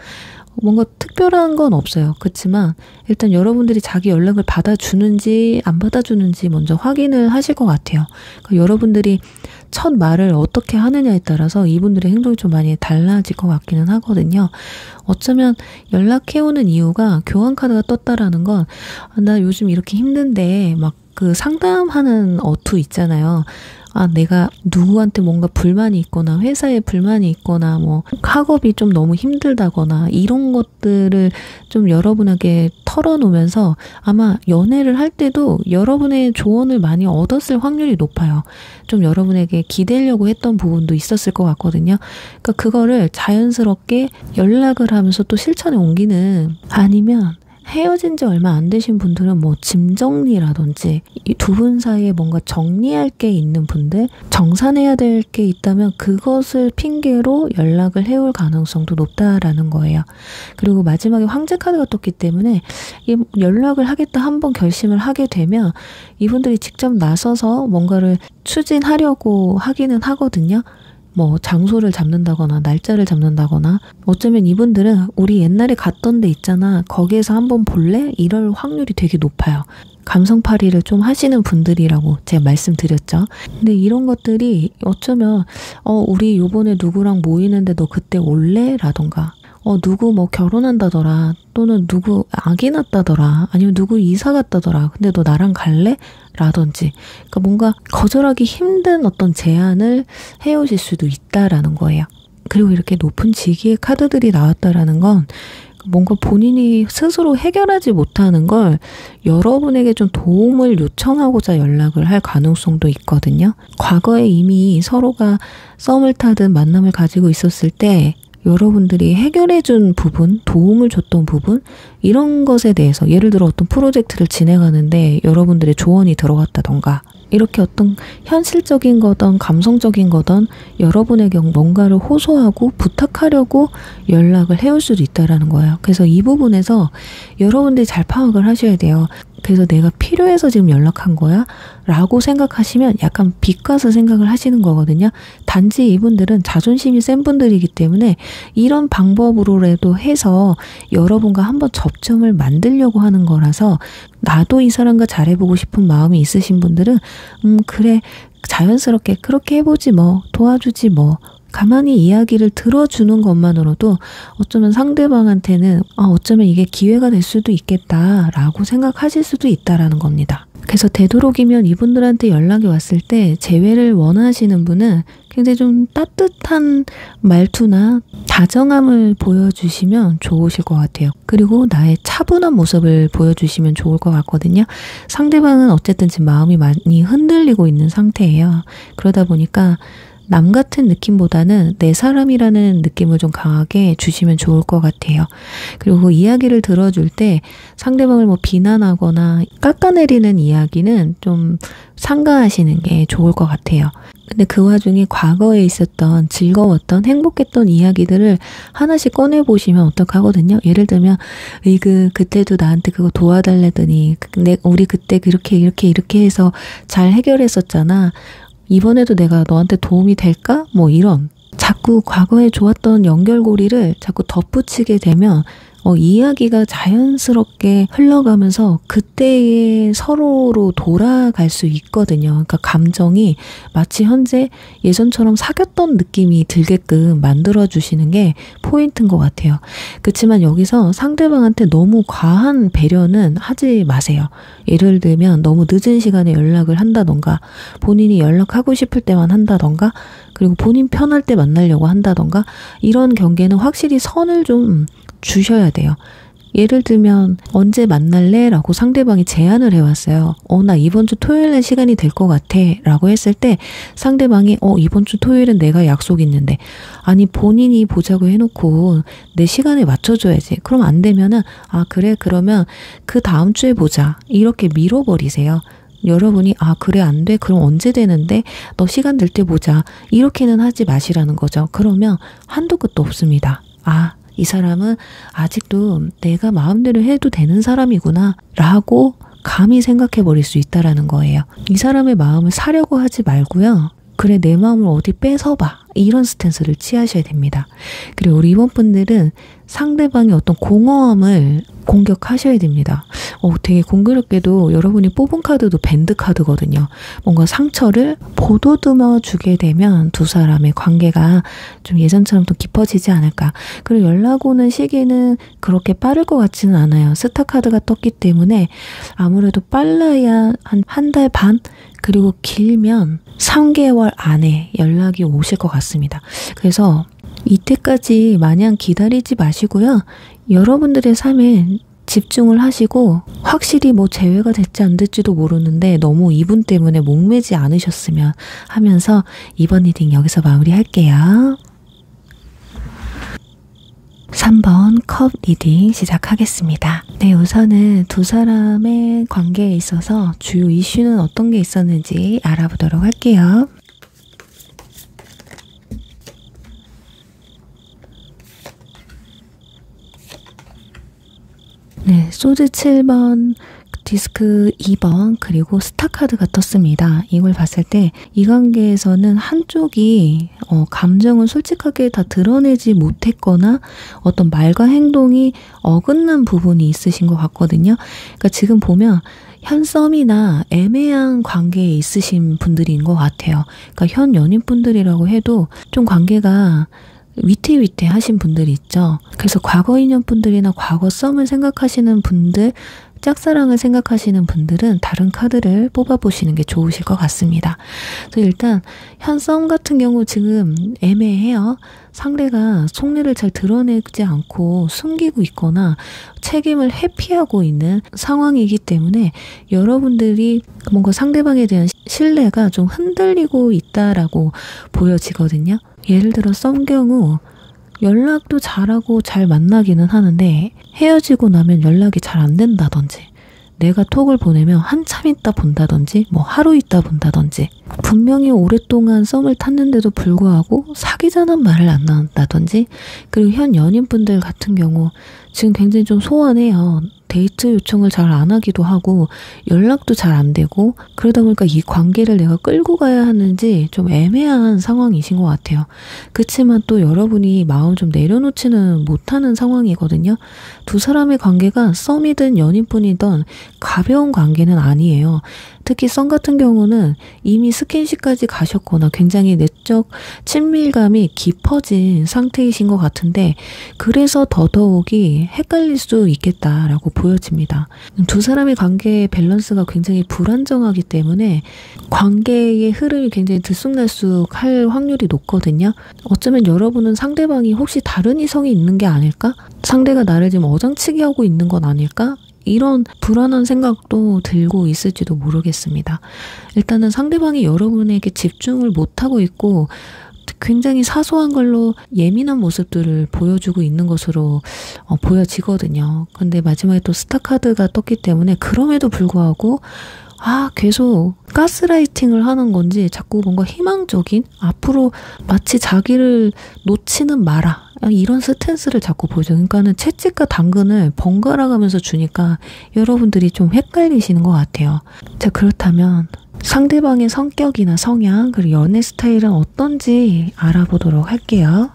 뭔가 특별한 건 없어요. 그렇지만 일단 여러분들이 자기 연락을 받아주는지 안 받아주는지 먼저 확인을 하실 것 같아요. 그러니까 여러분들이 첫 말을 어떻게 하느냐에 따라서 이분들의 행동이 좀 많이 달라질 것 같기는 하거든요. 어쩌면 연락해오는 이유가 교환 카드가 떴다라는 건, 나 요즘 이렇게 힘든데 막 그 상담하는 어투 있잖아요. 내가 누구한테 뭔가 불만이 있거나 회사에 불만이 있거나 뭐 학업이 좀 너무 힘들다거나 이런 것들을 좀 여러분에게 털어놓으면서 아마 연애를 할 때도 여러분의 조언을 많이 얻었을 확률이 높아요. 좀 여러분에게 기대려고 했던 부분도 있었을 것 같거든요. 그러니까 그거를 자연스럽게 연락을 하면서 또 실천에 옮기는, 아니면 헤어진 지 얼마 안 되신 분들은 뭐 짐 정리라든지 이 두 분 사이에 뭔가 정리할 게 있는 분들, 정산해야 될 게 있다면 그것을 핑계로 연락을 해올 가능성도 높다라는 거예요. 그리고 마지막에 황제 카드가 떴기 때문에 이 연락을 하겠다 한번 결심을 하게 되면 이분들이 직접 나서서 뭔가를 추진하려고 하기는 하거든요. 뭐 장소를 잡는다거나 날짜를 잡는다거나, 어쩌면 이분들은 우리 옛날에 갔던 데 있잖아, 거기에서 한번 볼래? 이럴 확률이 되게 높아요. 감성팔이를 좀 하시는 분들이라고 제가 말씀드렸죠. 근데 이런 것들이 어쩌면 우리 요번에 누구랑 모이는데 너 그때 올래? 라던가 누구 뭐 결혼한다더라, 또는 누구 아기 낳았다더라, 아니면 누구 이사 갔다더라, 근데 너 나랑 갈래? 라든지, 그러니까 뭔가 거절하기 힘든 어떤 제안을 해오실 수도 있다라는 거예요. 그리고 이렇게 높은 직위의 카드들이 나왔다라는 건 뭔가 본인이 스스로 해결하지 못하는 걸 여러분에게 좀 도움을 요청하고자 연락을 할 가능성도 있거든요. 과거에 이미 서로가 썸을 타든 만남을 가지고 있었을 때 여러분들이 해결해준 부분, 도움을 줬던 부분, 이런 것에 대해서, 예를 들어 어떤 프로젝트를 진행하는데 여러분들의 조언이 들어갔다던가, 이렇게 어떤 현실적인 거든 감성적인 거든 여러분에게 뭔가를 호소하고 부탁하려고 연락을 해올 수도 있다라는 거예요. 그래서 이 부분에서 여러분들이 잘 파악을 하셔야 돼요. 그래서 내가 필요해서 지금 연락한 거야? 라고 생각하시면 약간 비과서 생각을 하시는 거거든요. 단지 이분들은 자존심이 센 분들이기 때문에 이런 방법으로라도 해서 여러분과 한번 접점을 만들려고 하는 거라서, 나도 이 사람과 잘해보고 싶은 마음이 있으신 분들은 그래, 자연스럽게 그렇게 해보지 뭐, 도와주지 뭐, 가만히 이야기를 들어주는 것만으로도 어쩌면 상대방한테는 어쩌면 이게 기회가 될 수도 있겠다라고 생각하실 수도 있다라는 겁니다. 그래서 되도록이면 이분들한테 연락이 왔을 때 재회를 원하시는 분은 굉장히 좀 따뜻한 말투나 다정함을 보여주시면 좋으실 것 같아요. 그리고 나의 차분한 모습을 보여주시면 좋을 것 같거든요. 상대방은 어쨌든 지금 마음이 많이 흔들리고 있는 상태예요. 그러다 보니까 남 같은 느낌보다는 내 사람이라는 느낌을 좀 강하게 주시면 좋을 것 같아요. 그리고 이야기를 들어줄 때 상대방을 뭐 비난하거나 깎아내리는 이야기는 좀 삼가하시는 게 좋을 것 같아요. 근데 그 와중에 과거에 있었던 즐거웠던 행복했던 이야기들을 하나씩 꺼내보시면 어떡하거든요. 예를 들면 그때도 나한테 그거 도와달라더니 우리 그때 이렇게 해서 잘 해결했었잖아. 이번에도 내가 너한테 도움이 될까? 뭐 이런, 자꾸 과거에 좋았던 연결고리를 자꾸 덧붙이게 되면 이야기가 자연스럽게 흘러가면서 그때의 서로로 돌아갈 수 있거든요. 그러니까 감정이 마치 현재 예전처럼 사귀었던 느낌이 들게끔 만들어주시는 게 포인트인 것 같아요. 그렇지만 여기서 상대방한테 너무 과한 배려는 하지 마세요. 예를 들면 너무 늦은 시간에 연락을 한다던가, 본인이 연락하고 싶을 때만 한다던가, 그리고 본인 편할 때 만나려고 한다던가, 이런 경계는 확실히 선을 좀 주셔야 돼요. 예를 들면 언제 만날래? 라고 상대방이 제안을 해왔어요. 나 이번 주 토요일에 시간이 될 것 같아 라고 했을 때 상대방이 이번 주 토요일은 내가 약속 있는데, 아니 본인이 보자고 해놓고 내 시간에 맞춰줘야지. 그럼 안 되면은 그래 그러면 그 다음 주에 보자 이렇게 밀어버리세요. 여러분이 그래 안 돼? 그럼 언제 되는데? 너 시간 될 때 보자 이렇게는 하지 마시라는 거죠. 그러면 한도 끝도 없습니다. 이 사람은 아직도 내가 마음대로 해도 되는 사람이구나 라고 감히 생각해 버릴 수 있다라는 거예요. 이 사람의 마음을 사려고 하지 말고요. 그래 내 마음을 어디 뺏어봐 이런 스탠스를 취하셔야 됩니다. 그리고 우리 이번 분들은 상대방의 어떤 공허함을 공격하셔야 됩니다. 되게 공교롭게도 여러분이 뽑은 카드도 밴드 카드거든요. 뭔가 상처를 보도듬어 주게 되면 두 사람의 관계가 좀 예전처럼 더 깊어지지 않을까. 그리고 연락 오는 시기는 그렇게 빠를 것 같지는 않아요. 스타 카드가 떴기 때문에 아무래도 빨라야 한 달 반? 그리고 길면 3개월 안에 연락이 오실 것 같습니다. 그래서 이때까지 마냥 기다리지 마시고요. 여러분들의 삶에 집중을 하시고, 확실히 재회가 될지 안 될지도 모르는데 너무 이분 때문에 목매지 않으셨으면 하면서 이번 리딩 여기서 마무리할게요. 3번 컵 리딩 시작하겠습니다. 네, 우선은 두 사람의 관계에 있어서 주요 이슈는 어떤 게 있었는지 알아보도록 할게요. 네, 소드 7번, 디스크 2번, 그리고 스타 카드가 떴습니다. 이걸 봤을 때 이 관계에서는 한쪽이 감정을 솔직하게 다 드러내지 못했거나 어떤 말과 행동이 어긋난 부분이 있으신 것 같거든요. 그러니까 지금 보면 현 썸이나 애매한 관계에 있으신 분들인 것 같아요. 그러니까 현 연인분들이라고 해도 좀 관계가 위태위태하신 분들이 있죠. 그래서 과거 인연분들이나 과거 썸을 생각하시는 분들, 짝사랑을 생각하시는 분들은 다른 카드를 뽑아보시는 게 좋으실 것 같습니다. 그래서 일단 현 썸 같은 경우 지금 애매해요. 상대가 속내를 잘 드러내지 않고 숨기고 있거나 책임을 회피하고 있는 상황이기 때문에 여러분들이 뭔가 상대방에 대한 신뢰가 좀 흔들리고 있다라고 보여지거든요. 예를 들어 썸 경우 연락도 잘하고 잘 만나기는 하는데 헤어지고 나면 연락이 잘 안 된다든지, 내가 톡을 보내면 한참 있다 본다든지, 하루 있다 본다든지, 분명히 오랫동안 썸을 탔는데도 불구하고 사귀자는 말을 안 나눈다든지, 그리고 현 연인분들 같은 경우 지금 굉장히 좀 소원해요. 데이트 요청을 잘 안 하기도 하고 연락도 잘 안 되고, 그러다 보니까 이 관계를 내가 끌고 가야 하는지 좀 애매한 상황이신 것 같아요. 그렇지만 또 여러분이 마음 좀 내려놓지는 못하는 상황이거든요. 두 사람의 관계가 썸이든 연인뿐이든 가벼운 관계는 아니에요. 특히 썸 같은 경우는 이미 스킨십까지 가셨거나 굉장히 내적 친밀감이 깊어진 상태이신 것 같은데, 그래서 더더욱이 헷갈릴 수 있겠다라고 보여집니다. 두 사람의 관계의 밸런스가 굉장히 불안정하기 때문에 관계의 흐름이 굉장히 들쑥날쑥 할 확률이 높거든요. 어쩌면 여러분은 상대방이 혹시 다른 이성이 있는 게 아닐까? 상대가 나를 지금 어장치게 하고 있는 건 아닐까? 이런 불안한 생각도 들고 있을지도 모르겠습니다. 일단은 상대방이 여러분에게 집중을 못하고 있고 굉장히 사소한 걸로 예민한 모습들을 보여주고 있는 것으로 보여지거든요. 근데 마지막에 또 스타 카드가 떴기 때문에 그럼에도 불구하고 계속 가스라이팅을 하는 건지 자꾸 뭔가 희망적인, 앞으로 마치 자기를 놓지는 마라 이런 스탠스를 자꾸 보여줘요. 그러니까는 채찍과 당근을 번갈아 가면서 주니까 여러분들이 좀 헷갈리시는 것 같아요. 자, 그렇다면 상대방의 성격이나 성향, 그리고 연애 스타일은 어떤지 알아보도록 할게요.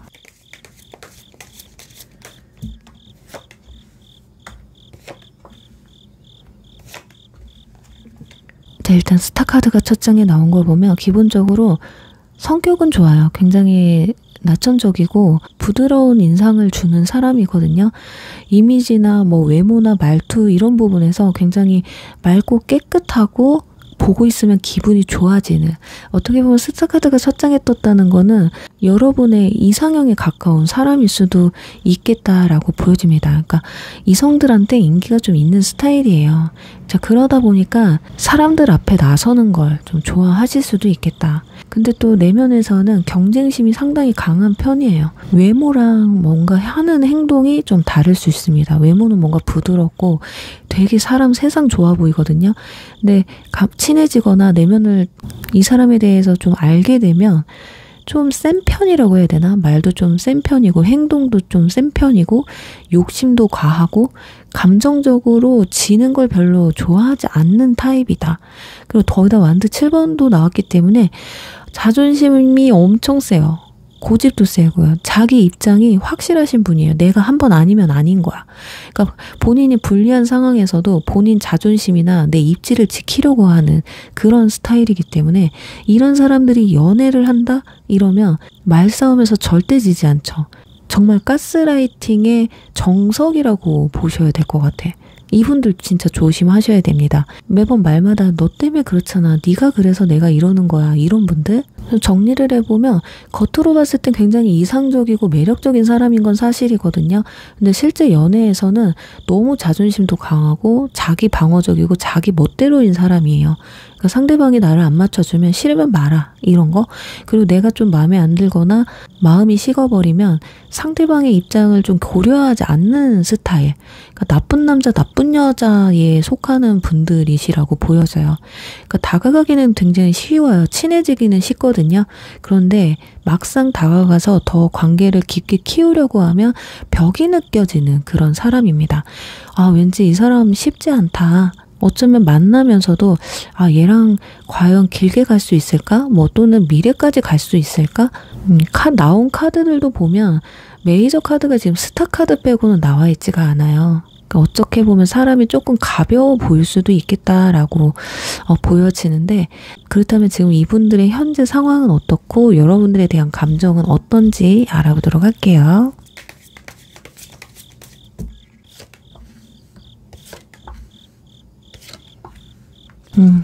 자, 일단 스타 카드가 첫 장에 나온 걸 보면 기본적으로 성격은 좋아요. 굉장히 나천적이고 부드러운 인상을 주는 사람이거든요. 이미지나 뭐 외모나 말투 이런 부분에서 굉장히 맑고 깨끗하고 보고 있으면 기분이 좋아지는, 어떻게 보면 스타 카드가 첫 장에 떴다는 거는 여러분의 이상형에 가까운 사람일 수도 있겠다라고 보여집니다. 그러니까 이성들한테 인기가 좀 있는 스타일이에요. 자, 그러다 보니까 사람들 앞에 나서는 걸 좀 좋아하실 수도 있겠다. 근데 또 내면에서는 경쟁심이 상당히 강한 편이에요. 외모랑 뭔가 하는 행동이 좀 다를 수 있습니다. 외모는 뭔가 부드럽고 되게 사람 세상 좋아 보이거든요. 근데 친해지거나 내면을 이 사람에 대해서 좀 알게 되면 좀 센 편이라고 해야 되나? 말도 좀 센 편이고 행동도 좀 센 편이고 욕심도 과하고 감정적으로 지는 걸 별로 좋아하지 않는 타입이다. 그리고 거기다 완드 7번도 나왔기 때문에 자존심이 엄청 세요. 고집도 세고요. 자기 입장이 확실하신 분이에요. 내가 한 번 아니면 아닌 거야. 그러니까 본인이 불리한 상황에서도 본인 자존심이나 내 입지를 지키려고 하는 그런 스타일이기 때문에 이런 사람들이 연애를 한다? 이러면 말싸움에서 절대 지지 않죠. 정말 가스라이팅의 정석이라고 보셔야 될 것 같아. 이분들 진짜 조심하셔야 됩니다. 매번 말마다 너 때문에 그렇잖아. 네가 그래서 내가 이러는 거야. 이런 분들. 정리를 해보면 겉으로 봤을 땐 굉장히 이상적이고 매력적인 사람인 건 사실이거든요. 근데 실제 연애에서는 너무 자존심도 강하고 자기 방어적이고 자기 멋대로인 사람이에요. 그러니까 상대방이 나를 안 맞춰주면 싫으면 말아. 이런 거. 그리고 내가 좀 마음에 안 들거나 마음이 식어버리면 상대방의 입장을 좀 고려하지 않는 스타일. 그러니까 나쁜 남자, 나쁜 여자에 속하는 분들이시라고 보여져요. 그러니까 다가가기는 굉장히 쉬워요. 친해지기는 쉽거든요. 그런데 막상 다가가서 더 관계를 깊게 키우려고 하면 벽이 느껴지는 그런 사람입니다. 아, 왠지 이 사람 쉽지 않다. 어쩌면 만나면서도 아, 얘랑 과연 길게 갈 수 있을까? 뭐 또는 미래까지 갈 수 있을까? 나온 카드들도 보면 메이저 카드가 지금 스타 카드 빼고는 나와 있지가 않아요. 그러니까 어떻게 보면 사람이 조금 가벼워 보일 수도 있겠다라고 보여지는데, 그렇다면 지금 이분들의 현재 상황은 어떻고 여러분들에 대한 감정은 어떤지 알아보도록 할게요.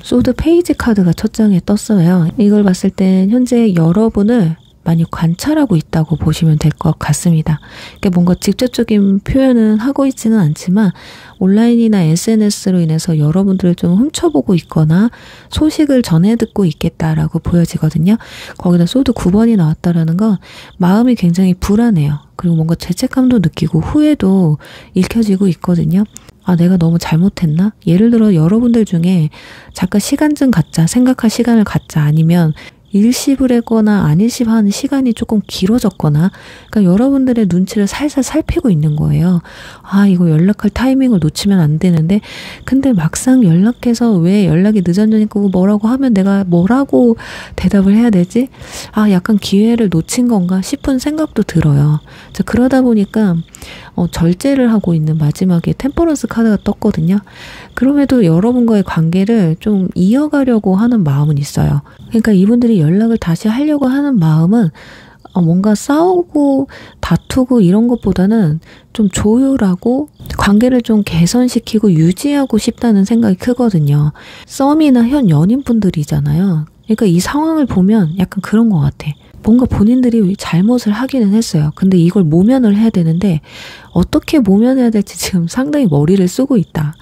소드 페이지 카드가 첫 장에 떴어요. 이걸 봤을 땐 현재 여러분을 많이 관찰하고 있다고 보시면 될 것 같습니다. 그러니까 뭔가 직접적인 표현은 하고 있지는 않지만 온라인이나 SNS로 인해서 여러분들을 좀 훔쳐보고 있거나 소식을 전해 듣고 있겠다라고 보여지거든요. 거기다 소드 9번이 나왔다라는 건 마음이 굉장히 불안해요. 그리고 뭔가 죄책감도 느끼고 후회도 읽혀지고 있거든요. 아, 내가 너무 잘못했나? 예를 들어 여러분들 중에 잠깐 시간 좀 갖자, 생각할 시간을 갖자, 아니면 일십을 했거나 안일십하는 시간이 조금 길어졌거나, 그러니까 여러분들의 눈치를 살살 살피고 있는 거예요. 아, 이거 연락할 타이밍을 놓치면 안 되는데, 근데 막상 연락해서 왜 연락이 늦었냐고 뭐라고 하면 내가 뭐라고 대답을 해야 되지? 아, 약간 기회를 놓친 건가 싶은 생각도 들어요. 자, 그러다 보니까 절제를 하고 있는 마지막에 템퍼런스 카드가 떴거든요. 그럼에도 여러분과의 관계를 좀 이어가려고 하는 마음은 있어요. 그러니까 이분들이 연락을 다시 하려고 하는 마음은 뭔가 싸우고 다투고 이런 것보다는 좀 조율하고 관계를 좀 개선시키고 유지하고 싶다는 생각이 크거든요. 썸이나 현 연인분들이잖아요. 그러니까 이 상황을 보면 약간 그런 것 같아. 뭔가 본인들이 잘못을 하기는 했어요. 근데 이걸 모면을 해야 되는데 어떻게 모면해야 될지 지금 상당히 머리를 쓰고 있다.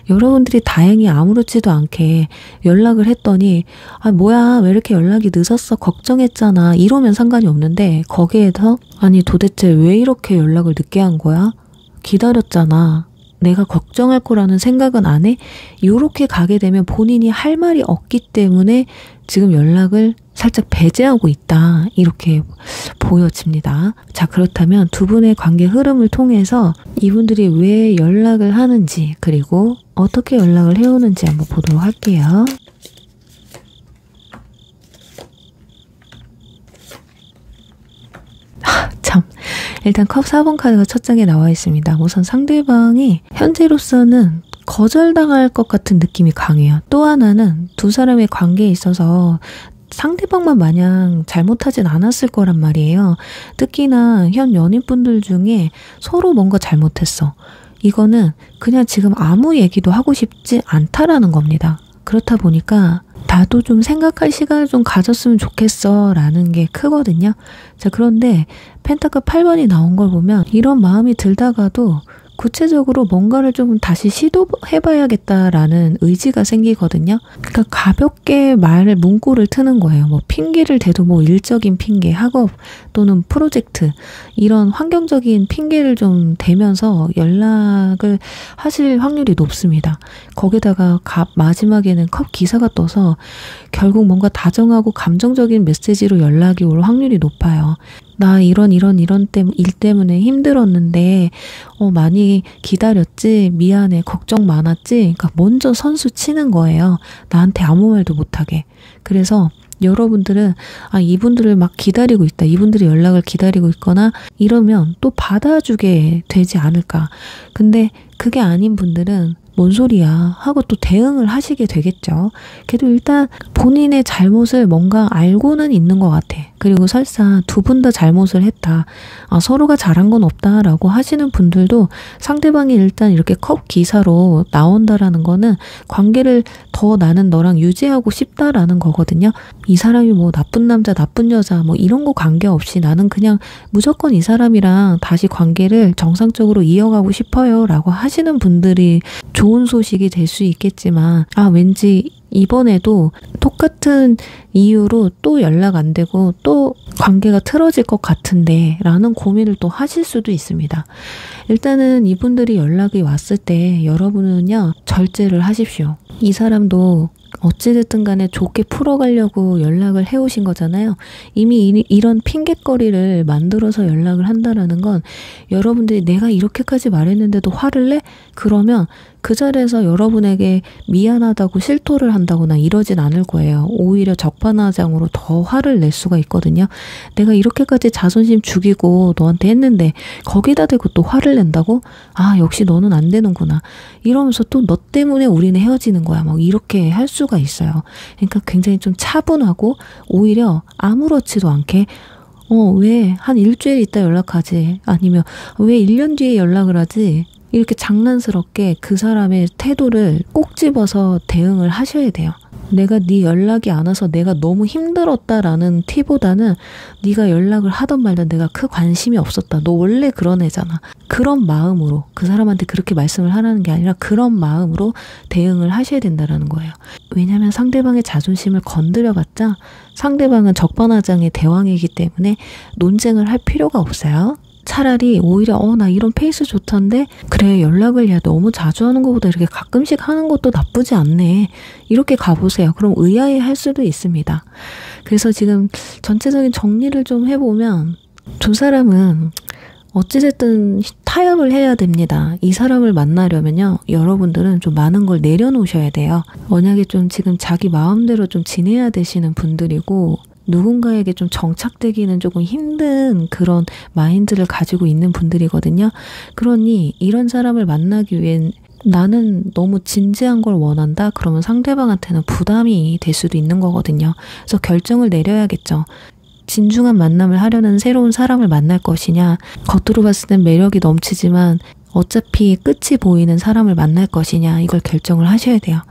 여러분들이 다행히 아무렇지도 않게 연락을 했더니 아, 뭐야, 왜 이렇게 연락이 늦었어, 걱정했잖아, 이러면 상관이 없는데 거기에서 아니 도대체 왜 이렇게 연락을 늦게 한 거야? 기다렸잖아. 내가 걱정할 거라는 생각은 안 해? 요렇게 가게 되면 본인이 할 말이 없기 때문에 지금 연락을 살짝 배제하고 있다, 이렇게 보여집니다. 자, 그렇다면 두 분의 관계 흐름을 통해서 이분들이 왜 연락을 하는지, 그리고 어떻게 연락을 해오는지 한번 보도록 할게요. 참, 일단 컵 4번 카드가 첫 장에 나와 있습니다. 우선 상대방이 현재로서는 거절당할 것 같은 느낌이 강해요. 또 하나는 두 사람의 관계에 있어서 상대방만 마냥 잘못하진 않았을 거란 말이에요. 특히나 현 연인분들 중에 서로 뭔가 잘못했어. 이거는 그냥 지금 아무 얘기도 하고 싶지 않다라는 겁니다. 그렇다 보니까 나도 좀 생각할 시간을 좀 가졌으면 좋겠어 라는 게 크거든요. 자, 그런데 펜타클 8번이 나온 걸 보면 이런 마음이 들다가도 구체적으로 뭔가를 좀 다시 시도해봐야겠다라는 의지가 생기거든요. 그러니까 가볍게 말을 문구를 트는 거예요. 뭐 핑계를 대도 뭐 일적인 핑계, 학업 또는 프로젝트 이런 환경적인 핑계를 좀 대면서 연락을 하실 확률이 높습니다. 거기다가 마지막에는 컵 기사가 떠서 결국 뭔가 다정하고 감정적인 메시지로 연락이 올 확률이 높아요. 나 이런 일 때문에 힘들었는데 많이 기다렸지, 미안해, 걱정 많았지. 그러니까 먼저 선수 치는 거예요. 나한테 아무 말도 못하게. 그래서 여러분들은 이분들을 막 기다리고 있다, 이분들이 연락을 기다리고 있거나 이러면 또 받아주게 되지 않을까. 근데 그게 아닌 분들은 뭔 소리야 하고 또 대응을 하시게 되겠죠. 그래도 일단 본인의 잘못을 뭔가 알고는 있는 것 같아. 그리고 설사 두 분 다 잘못을 했다, 서로가 잘한 건 없다라고 하시는 분들도 상대방이 일단 이렇게 컵 기사로 나온다라는 거는 관계를 더 나는 너랑 유지하고 싶다라는 거거든요. 이 사람이 뭐 나쁜 남자, 나쁜 여자 뭐 이런 거 관계없이 나는 그냥 무조건 이 사람이랑 다시 관계를 정상적으로 이어가고 싶어요 라고 하시는 분들이 좋은 소식이 될 수 있겠지만 왠지 이번에도 똑같은 이유로 또 연락 안 되고 또 관계가 틀어질 것 같은데 라는 고민을 또 하실 수도 있습니다. 일단은 이분들이 연락이 왔을 때 여러분은요, 절제를 하십시오. 이 사람도 어찌됐든 간에 좋게 풀어가려고 연락을 해오신 거잖아요. 이미 이런 핑곗거리를 만들어서 연락을 한다라는 건 여러분들이 내가 이렇게까지 말했는데도 화를 내? 그러면 그 자리에서 여러분에게 미안하다고 실토를 한다거나 이러진 않을 거예요. 오히려 적반하장으로 더 화를 낼 수가 있거든요. 내가 이렇게까지 자존심 죽이고 너한테 했는데 거기다 대고 또 화를 낸다고? 역시 너는 안 되는구나. 이러면서 또 너 때문에 우리는 헤어지는 거야. 막 이렇게 할 수가 있어요. 그러니까 굉장히 좀 차분하고 오히려 아무렇지도 않게 왜 한 일주일 있다 연락하지? 아니면 왜 1년 뒤에 연락을 하지? 이렇게 장난스럽게 그 사람의 태도를 꼭 집어서 대응을 하셔야 돼요. 내가 네 연락이 안 와서 내가 너무 힘들었다라는 티보다는 네가 연락을 하던 말든 내가 그 관심이 없었다. 너 원래 그런 애잖아. 그런 마음으로 그 사람한테 그렇게 말씀을 하라는 게 아니라 그런 마음으로 대응을 하셔야 된다는 거예요. 왜냐하면 상대방의 자존심을 건드려봤자 상대방은 적반하장의 대왕이기 때문에 논쟁을 할 필요가 없어요. 차라리 오히려 나 이런 페이스 좋던데 그래 연락을 너무 자주 하는 것보다 이렇게 가끔씩 하는 것도 나쁘지 않네, 이렇게 가보세요. 그럼 의아해 할 수도 있습니다. 그래서 지금 전체적인 정리를 좀 해보면 두 사람은 어찌됐든 타협을 해야 됩니다. 이 사람을 만나려면요, 여러분들은 좀 많은 걸 내려놓으셔야 돼요. 만약에 좀 지금 자기 마음대로 좀 지내야 되시는 분들이고 누군가에게 좀 정착되기는 조금 힘든 그런 마인드를 가지고 있는 분들이거든요. 그러니 이런 사람을 만나기 위hen 나는 너무 진지한 걸 원한다? 그러면 상대방한테는 부담이 될 수도 있는 거거든요. 그래서 결정을 내려야겠죠. 진중한 만남을 하려는 새로운 사람을 만날 것이냐, 겉으로 봤을 땐 매력이 넘치지만 어차피 끝이 보이는 사람을 만날 것이냐, 이걸 결정을 하셔야 돼요.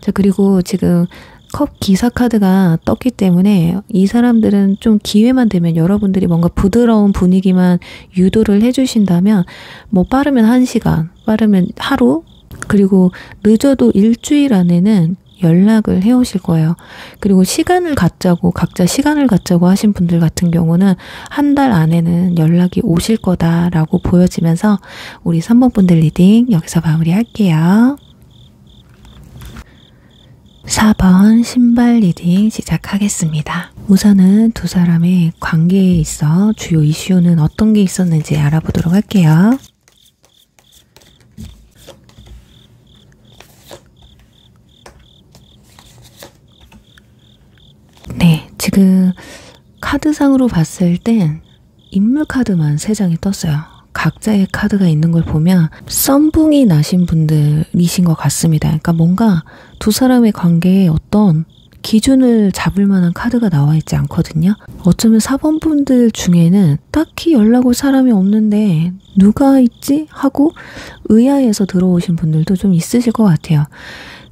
자, 그리고 지금 컵 기사 카드가 떴기 때문에 이 사람들은 좀 기회만 되면 여러분들이 뭔가 부드러운 분위기만 유도를 해주신다면 뭐 빠르면 1시간, 빠르면 하루, 그리고 늦어도 일주일 안에는 연락을 해오실 거예요. 그리고 시간을 갖자고, 각자 시간을 갖자고 하신 분들 같은 경우는 한 달 안에는 연락이 오실 거다라고 보여지면서 우리 3번 분들 리딩 여기서 마무리할게요. 4번 신발 리딩 시작하겠습니다. 우선은 두 사람의 관계에 있어 주요 이슈는 어떤 게 있었는지 알아보도록 할게요. 네, 지금 카드상으로 봤을 땐 인물 카드만 3장이 떴어요. 각자의 카드가 있는 걸 보면 썸붕이 나신 분들이신 것 같습니다. 그러니까 뭔가 두 사람의 관계에 어떤 기준을 잡을 만한 카드가 나와 있지 않거든요. 어쩌면 4번 분들 중에는 딱히 연락 올 사람이 없는데 누가 있지? 하고 의아해서 들어오신 분들도 좀 있으실 것 같아요.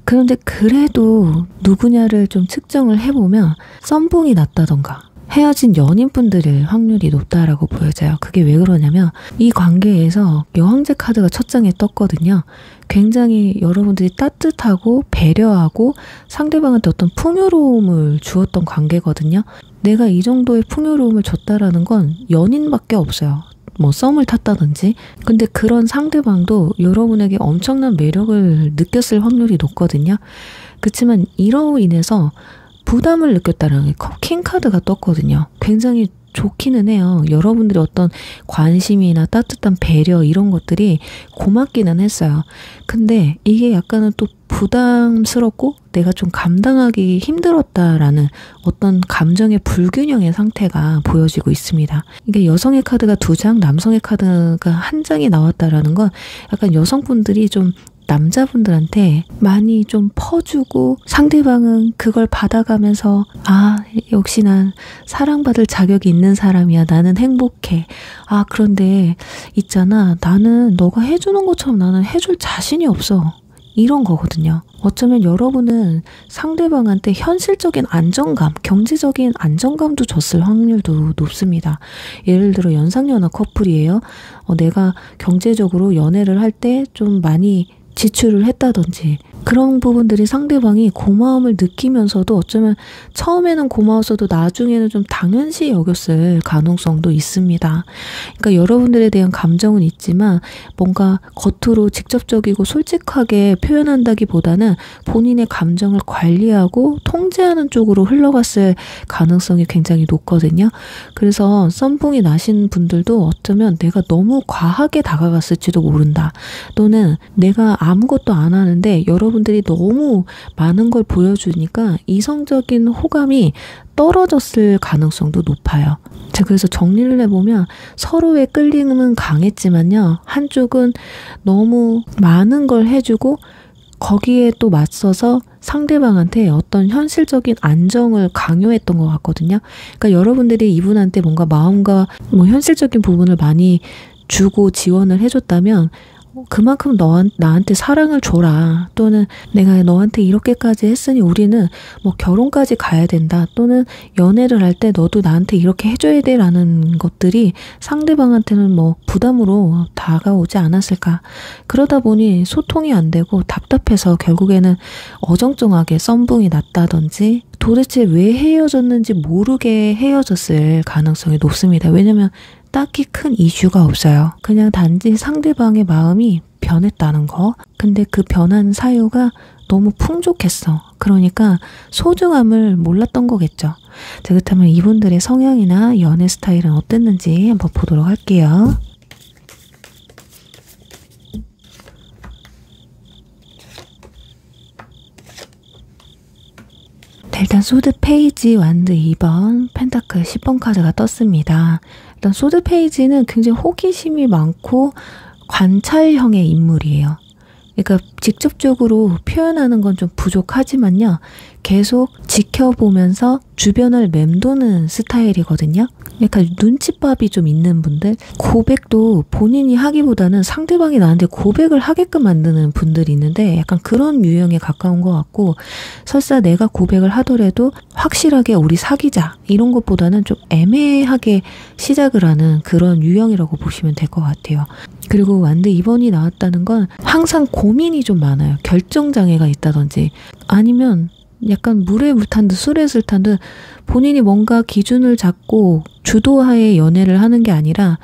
그런데 그래도 누구냐를 좀 측정을 해보면 썸붕이 났다던가 헤어진 연인분들일 확률이 높다라고 보여져요. 그게 왜 그러냐면 이 관계에서 여왕제 카드가 첫 장에 떴거든요. 굉장히 여러분들이 따뜻하고 배려하고 상대방한테 어떤 풍요로움을 주었던 관계거든요. 내가 이 정도의 풍요로움을 줬다라는 건 연인밖에 없어요. 뭐 썸을 탔다든지. 근데 그런 상대방도 여러분에게 엄청난 매력을 느꼈을 확률이 높거든요. 그렇지만 이로 인해서 부담을 느꼈다는 게 킹카드가 떴거든요. 굉장히 좋기는 해요. 여러분들의 어떤 관심이나 따뜻한 배려 이런 것들이 고맙기는 했어요. 근데 이게 약간은 또 부담스럽고 내가 좀 감당하기 힘들었다라는 어떤 감정의 불균형의 상태가 보여지고 있습니다. 이게 여성의 카드가 2장, 남성의 카드가 1장이 나왔다라는 건 약간 여성분들이 좀 남자분들한테 많이 좀 퍼주고 상대방은 그걸 받아가면서 아 역시 난 사랑받을 자격이 있는 사람이야. 나는 행복해. 아 그런데 있잖아. 나는 너가 해주는 것처럼 나는 해줄 자신이 없어. 이런 거거든요. 어쩌면 여러분은 상대방한테 현실적인 안정감, 경제적인 안정감도 줬을 확률도 높습니다. 예를 들어 연상연하 커플이에요. 내가 경제적으로 연애를 할 때 좀 많이 지출을 했다든지 그런 부분들이 상대방이 고마움을 느끼면서도 어쩌면 처음에는 고마웠어도 나중에는 좀 당연시 여겼을 가능성도 있습니다. 그러니까 여러분들에 대한 감정은 있지만 뭔가 겉으로 직접적이고 솔직하게 표현한다기보다는 본인의 감정을 관리하고 통제하는 쪽으로 흘러갔을 가능성이 굉장히 높거든요. 그래서 썸붕이 나신 분들도 어쩌면 내가 너무 과하게 다가갔을지도 모른다. 또는 내가 아무것도 안 하는데 여러분들이 너무 많은 걸 보여주니까 이성적인 호감이 떨어졌을 가능성도 높아요. 자, 그래서 정리를 해보면 서로의 끌림은 강했지만요. 한쪽은 너무 많은 걸 해주고 거기에 또 맞서서 상대방한테 어떤 현실적인 안정을 강요했던 것 같거든요. 그러니까 여러분들이 이분한테 뭔가 마음과 뭐 현실적인 부분을 많이 주고 지원을 해줬다면 그만큼 나한테 사랑을 줘라. 또는 내가 너한테 이렇게까지 했으니 우리는 뭐 결혼까지 가야 된다. 또는 연애를 할 때 너도 나한테 이렇게 해줘야 돼 라는 것들이 상대방한테는 뭐 부담으로 다가오지 않았을까. 그러다 보니 소통이 안 되고 답답해서 결국에는 어정쩡하게 썸붕이 났다든지 도대체 왜 헤어졌는지 모르게 헤어졌을 가능성이 높습니다. 왜냐면 딱히 큰 이슈가 없어요. 그냥 단지 상대방의 마음이 변했다는 거. 근데 그 변한 사유가 너무 풍족했어. 그러니까 소중함을 몰랐던 거겠죠. 자, 그렇다면 이분들의 성향이나 연애 스타일은 어땠는지 한번 보도록 할게요. 일단 소드 페이지 완드 2번, 펜타클 10번 카드가 떴습니다. 일단 소드 페이지는 굉장히 호기심이 많고 관찰형의 인물이에요. 그러니까 직접적으로 표현하는 건 좀 부족하지만요. 계속 지켜보면서 주변을 맴도는 스타일이거든요. 그러니까 눈칫밥이 좀 있는 분들, 고백도 본인이 하기보다는 상대방이 나한테 고백을 하게끔 만드는 분들이 있는데 약간 그런 유형에 가까운 것 같고, 설사 내가 고백을 하더라도 확실하게 우리 사귀자 이런 것보다는 좀 애매하게 시작을 하는 그런 유형이라고 보시면 될 것 같아요. 그리고 완드 2번이 나왔다는 건 항상 고민이 좀 많아요. 결정장애가 있다든지 아니면 약간 물에 물 탄 듯 술에 술 탄 듯 본인이 뭔가 기준을 잡고 주도하에 연애를 하는 게 아니라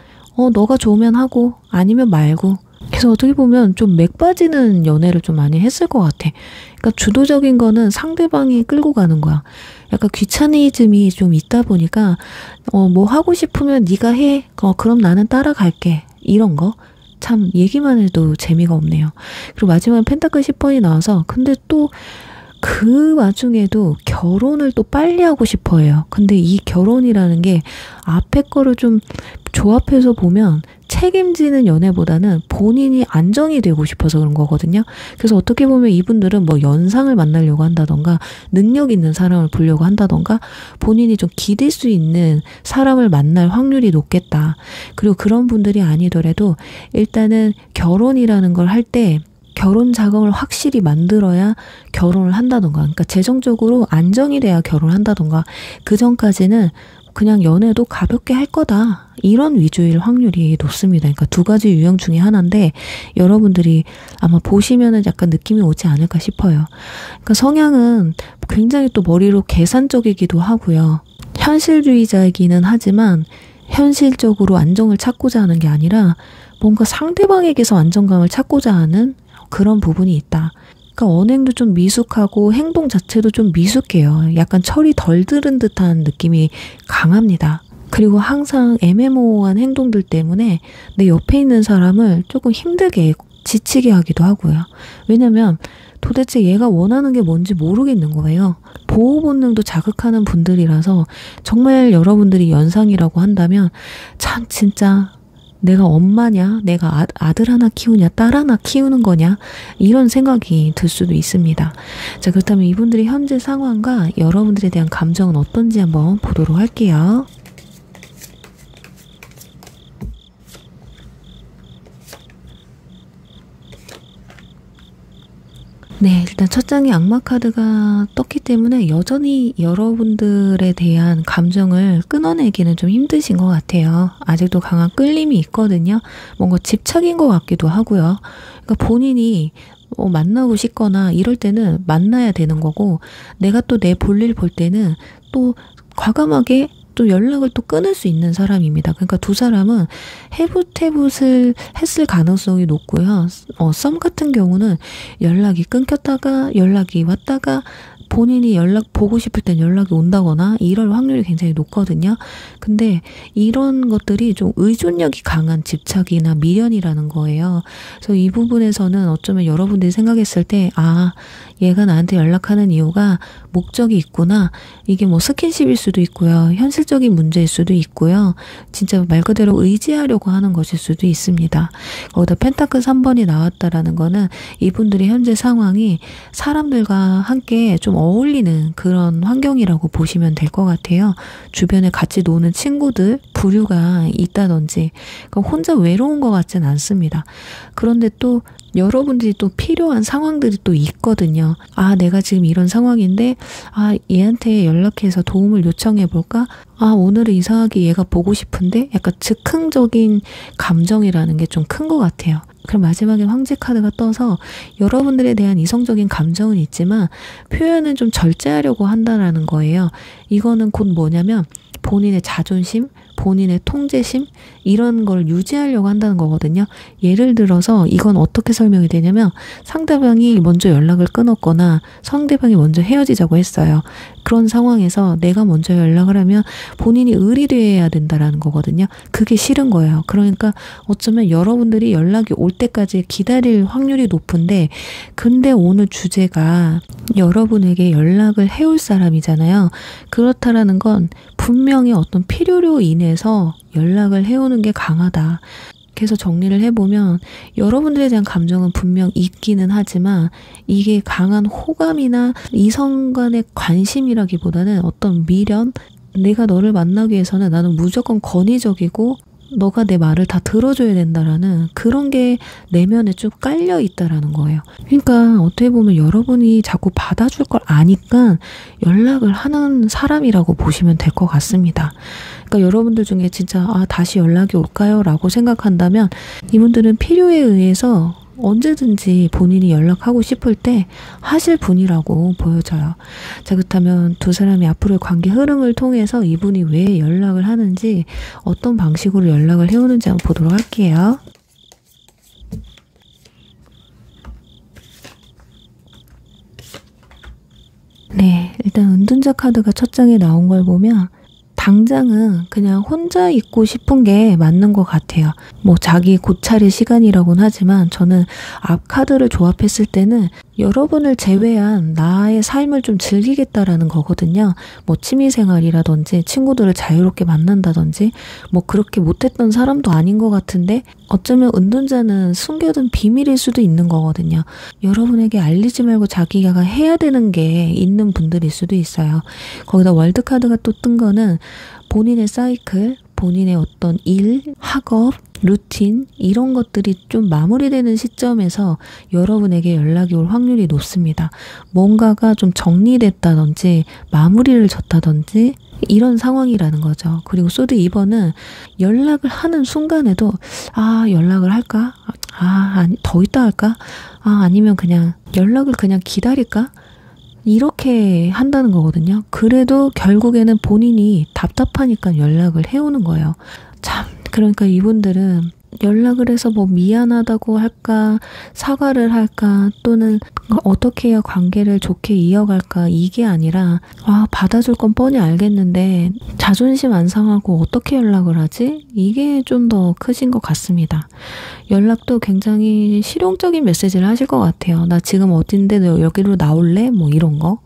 너가 좋으면 하고 아니면 말고, 그래서 어떻게 보면 좀 맥 빠지는 연애를 좀 많이 했을 것 같아. 그러니까 주도적인 거는 상대방이 끌고 가는 거야. 약간 귀차니즘이 좀 있다 보니까 뭐 하고 싶으면 네가 해. 그럼 나는 따라갈게. 이런 거. 참 얘기만 해도 재미가 없네요. 그리고 마지막에 펜타클 10번이 나와서 근데 또 그 와중에도 결혼을 또 빨리 하고 싶어 해요. 근데 이 결혼이라는 게 앞에 거를 좀 조합해서 보면 책임지는 연애보다는 본인이 안정이 되고 싶어서 그런 거거든요. 그래서 어떻게 보면 이분들은 뭐 연상을 만나려고 한다던가 능력 있는 사람을 보려고 한다던가 본인이 좀 기댈 수 있는 사람을 만날 확률이 높겠다. 그리고 그런 분들이 아니더라도 일단은 결혼이라는 걸 할 때 결혼 자금을 확실히 만들어야 결혼을 한다던가, 그러니까 재정적으로 안정이 돼야 결혼을 한다던가, 그 전까지는 그냥 연애도 가볍게 할 거다, 이런 위주일 확률이 높습니다. 그러니까 두 가지 유형 중에 하나인데 여러분들이 아마 보시면은 약간 느낌이 오지 않을까 싶어요. 그러니까 성향은 굉장히 또 머리로 계산적이기도 하고요. 현실주의자이기는 하지만 현실적으로 안정을 찾고자 하는 게 아니라 뭔가 상대방에게서 안정감을 찾고자 하는 그런 부분이 있다. 그러니까 언행도 좀 미숙하고 행동 자체도 좀 미숙해요. 약간 철이 덜 들은 듯한 느낌이 강합니다. 그리고 항상 애매모호한 행동들 때문에 내 옆에 있는 사람을 조금 힘들게 지치게 하기도 하고요. 왜냐면 도대체 얘가 원하는 게 뭔지 모르겠는 거예요. 보호 본능도 자극하는 분들이라서 정말 여러분들이 연상이라고 한다면 참 진짜 내가 엄마냐? 내가 아들 하나 키우냐? 딸 하나 키우는 거냐? 이런 생각이 들 수도 있습니다. 자, 그렇다면 이분들의 현재 상황과 여러분들에 대한 감정은 어떤지 한번 보도록 할게요. 네, 일단 첫 장에 악마 카드가 떴기 때문에 여전히 여러분들에 대한 감정을 끊어내기는 좀 힘드신 것 같아요. 아직도 강한 끌림이 있거든요. 뭔가 집착인 것 같기도 하고요. 그러니까 본인이 만나고 싶거나 이럴 때는 만나야 되는 거고, 내가 또 내 볼일 볼 때는 또 과감하게 또 연락을 또 끊을 수 있는 사람입니다. 그러니까 두 사람은 해붓해붓을 했을 가능성이 높고요. 썸 같은 경우는 연락이 끊겼다가 연락이 왔다가 본인이 연락 보고 싶을 땐 연락이 온다거나 이럴 확률이 굉장히 높거든요. 근데 이런 것들이 좀 의존력이 강한 집착이나 미련이라는 거예요. 그래서 이 부분에서는 어쩌면 여러분들이 생각했을 때, 아, 얘가 나한테 연락하는 이유가 목적이 있구나. 이게 뭐 스킨십일 수도 있고요. 현실적인 문제일 수도 있고요. 진짜 말 그대로 의지하려고 하는 것일 수도 있습니다. 거기다 펜타클 3번이 나왔다라는 거는 이분들의 현재 상황이 사람들과 함께 좀 어울리는 그런 환경이라고 보시면 될 것 같아요. 주변에 같이 노는 친구들, 부류가 있다든지, 그러니까 혼자 외로운 것 같진 않습니다. 그런데 또 여러분들이 또 필요한 상황들이 또 있거든요. 아, 내가 지금 이런 상황인데, 아, 얘한테 연락해서 도움을 요청해 볼까? 아, 오늘은 이상하게 얘가 보고 싶은데? 약간 즉흥적인 감정이라는 게 좀 큰 것 같아요. 그럼 마지막에 황제 카드가 떠서 여러분들에 대한 이성적인 감정은 있지만 표현은 좀 절제하려고 한다라는 거예요. 이거는 곧 뭐냐면 본인의 자존심, 본인의 통제심, 이런 걸 유지하려고 한다는 거거든요. 예를 들어서 이건 어떻게 설명이 되냐면 상대방이 먼저 연락을 끊었거나 상대방이 먼저 헤어지자고 했어요. 그런 상황에서 내가 먼저 연락을 하면 본인이 의리돼야 된다라는 거거든요. 그게 싫은 거예요. 그러니까 어쩌면 여러분들이 연락이 올 때까지 기다릴 확률이 높은데, 근데 오늘 주제가 여러분에게 연락을 해올 사람이잖아요. 그렇다라는 건 분명히 어떤 필요로 인해서 연락을 해오는 게 강하다. 그래서 정리를 해보면 여러분들에 대한 감정은 분명 있기는 하지만 이게 강한 호감이나 이성 간의 관심이라기보다는 어떤 미련, 내가 너를 만나기 위해서는 나는 무조건 권위적이고 너가 내 말을 다 들어줘야 된다라는 그런 게 내면에 쭉 깔려 있다라는 거예요. 그러니까 어떻게 보면 여러분이 자꾸 받아줄 걸 아니까 연락을 하는 사람이라고 보시면 될 것 같습니다. 그러니까 여러분들 중에 진짜 다시 연락이 올까요? 라고 생각한다면 이분들은 필요에 의해서 언제든지 본인이 연락하고 싶을 때 하실 분이라고 보여져요. 자, 그렇다면 두 사람이 앞으로의 관계 흐름을 통해서 이분이 왜 연락을 하는지, 어떤 방식으로 연락을 해오는지 한번 보도록 할게요. 네, 일단 은둔자 카드가 첫 장에 나온 걸 보면 당장은 그냥 혼자 있고 싶은 게 맞는 것 같아요. 뭐 자기 고찰의 시간이라고는 하지만 저는 앞 카드를 조합했을 때는 여러분을 제외한 나의 삶을 좀 즐기겠다라는 거거든요. 뭐 취미생활이라든지 친구들을 자유롭게 만난다든지 뭐 그렇게 못했던 사람도 아닌 것 같은데 어쩌면 은둔자는 숨겨둔 비밀일 수도 있는 거거든요. 여러분에게 알리지 말고 자기가 해야 되는 게 있는 분들일 수도 있어요. 거기다 월드카드가 또 뜬 거는 본인의 사이클, 본인의 어떤 일, 학업, 루틴 이런 것들이 좀 마무리되는 시점에서 여러분에게 연락이 올 확률이 높습니다. 뭔가가 좀 정리됐다든지 마무리를 졌다든지 이런 상황이라는 거죠. 그리고 소드 2번은 연락을 하는 순간에도 연락을 할까? 아니, 더 있다 할까? 아니면 그냥 연락을 그냥 기다릴까? 이렇게 한다는 거거든요. 그래도 결국에는 본인이 답답하니까 연락을 해오는 거예요. 참, 그러니까 이분들은 연락을 해서 뭐 미안하다고 할까, 사과를 할까, 또는 어떻게 해야 관계를 좋게 이어갈까, 이게 아니라 받아줄 건 뻔히 알겠는데 자존심 안 상하고 어떻게 연락을 하지? 이게 좀 더 크신 것 같습니다. 연락도 굉장히 실용적인 메시지를 하실 것 같아요. 나 지금 어딘데 너 여기로 나올래? 뭐 이런 거.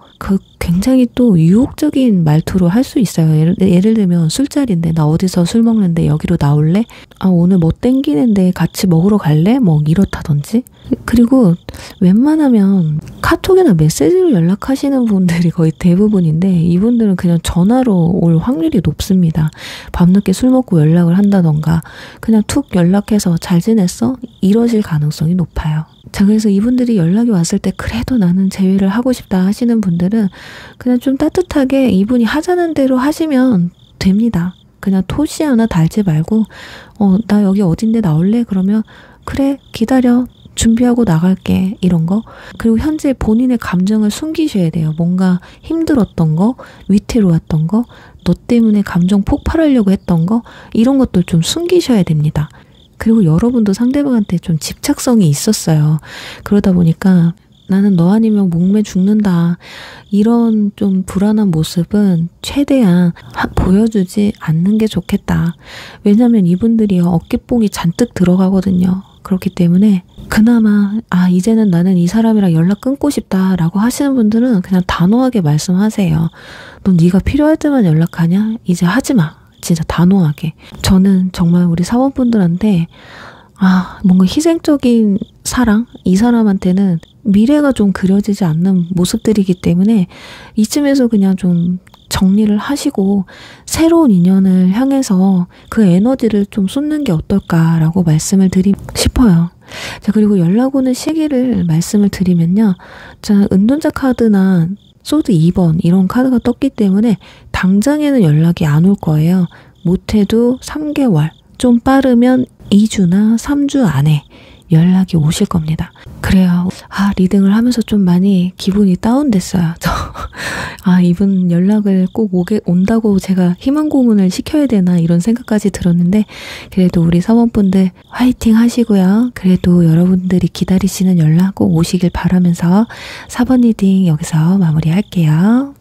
굉장히 또 유혹적인 말투로 할 수 있어요. 예를 들면 술자리인데 나 어디서 술 먹는데 여기로 나올래? 오늘 뭐 땡기는데 같이 먹으러 갈래? 뭐 이렇다든지. 그리고 웬만하면 카톡이나 메시지로 연락하시는 분들이 거의 대부분인데 이분들은 그냥 전화로 올 확률이 높습니다. 밤늦게 술 먹고 연락을 한다던가 그냥 툭 연락해서 잘 지냈어? 이러실 가능성이 높아요. 자, 그래서 이분들이 연락이 왔을 때 그래도 나는 제외를 하고 싶다 하시는 분들은 그냥 좀 따뜻하게 이분이 하자는 대로 하시면 됩니다. 그냥 토시 하나 달지 말고 나 여기 어딘데 나올래? 그러면 그래 기다려 준비하고 나갈게 이런 거. 그리고 현재 본인의 감정을 숨기셔야 돼요. 뭔가 힘들었던 거, 위태로웠던 거, 너 때문에 감정 폭발하려고 했던 거 이런 것들 좀 숨기셔야 됩니다. 그리고 여러분도 상대방한테 좀 집착성이 있었어요. 그러다 보니까 나는 너 아니면 목매 죽는다. 이런 좀 불안한 모습은 최대한 보여주지 않는 게 좋겠다. 왜냐면 이분들이 어깨뽕이 잔뜩 들어가거든요. 그렇기 때문에 그나마 이제는 나는 이 사람이랑 연락 끊고 싶다라고 하시는 분들은 그냥 단호하게 말씀하세요. 너 네가 필요할 때만 연락하냐? 이제 하지 마. 진짜 단호하게. 저는 정말 우리 사원분들한테 뭔가 희생적인 사랑? 이 사람한테는 미래가 좀 그려지지 않는 모습들이기 때문에 이쯤에서 그냥 좀 정리를 하시고 새로운 인연을 향해서 그 에너지를 좀 쏟는 게 어떨까라고 말씀을 드리고 싶어요. 자, 그리고 연락 오는 시기를 말씀을 드리면요. 자, 은둔자 카드나 소드 2번 이런 카드가 떴기 때문에 당장에는 연락이 안 올 거예요. 못해도 3개월, 좀 빠르면 2주나 3주 안에 연락이 오실 겁니다. 그래요. 리딩을 하면서 좀 많이 기분이 다운됐어요. 이분 연락을 꼭 온다고 제가 희망 고문을 시켜야 되나 이런 생각까지 들었는데 그래도 우리 사원분들 화이팅 하시고요. 그래도 여러분들이 기다리시는 연락 꼭 오시길 바라면서 4번 리딩 여기서 마무리할게요.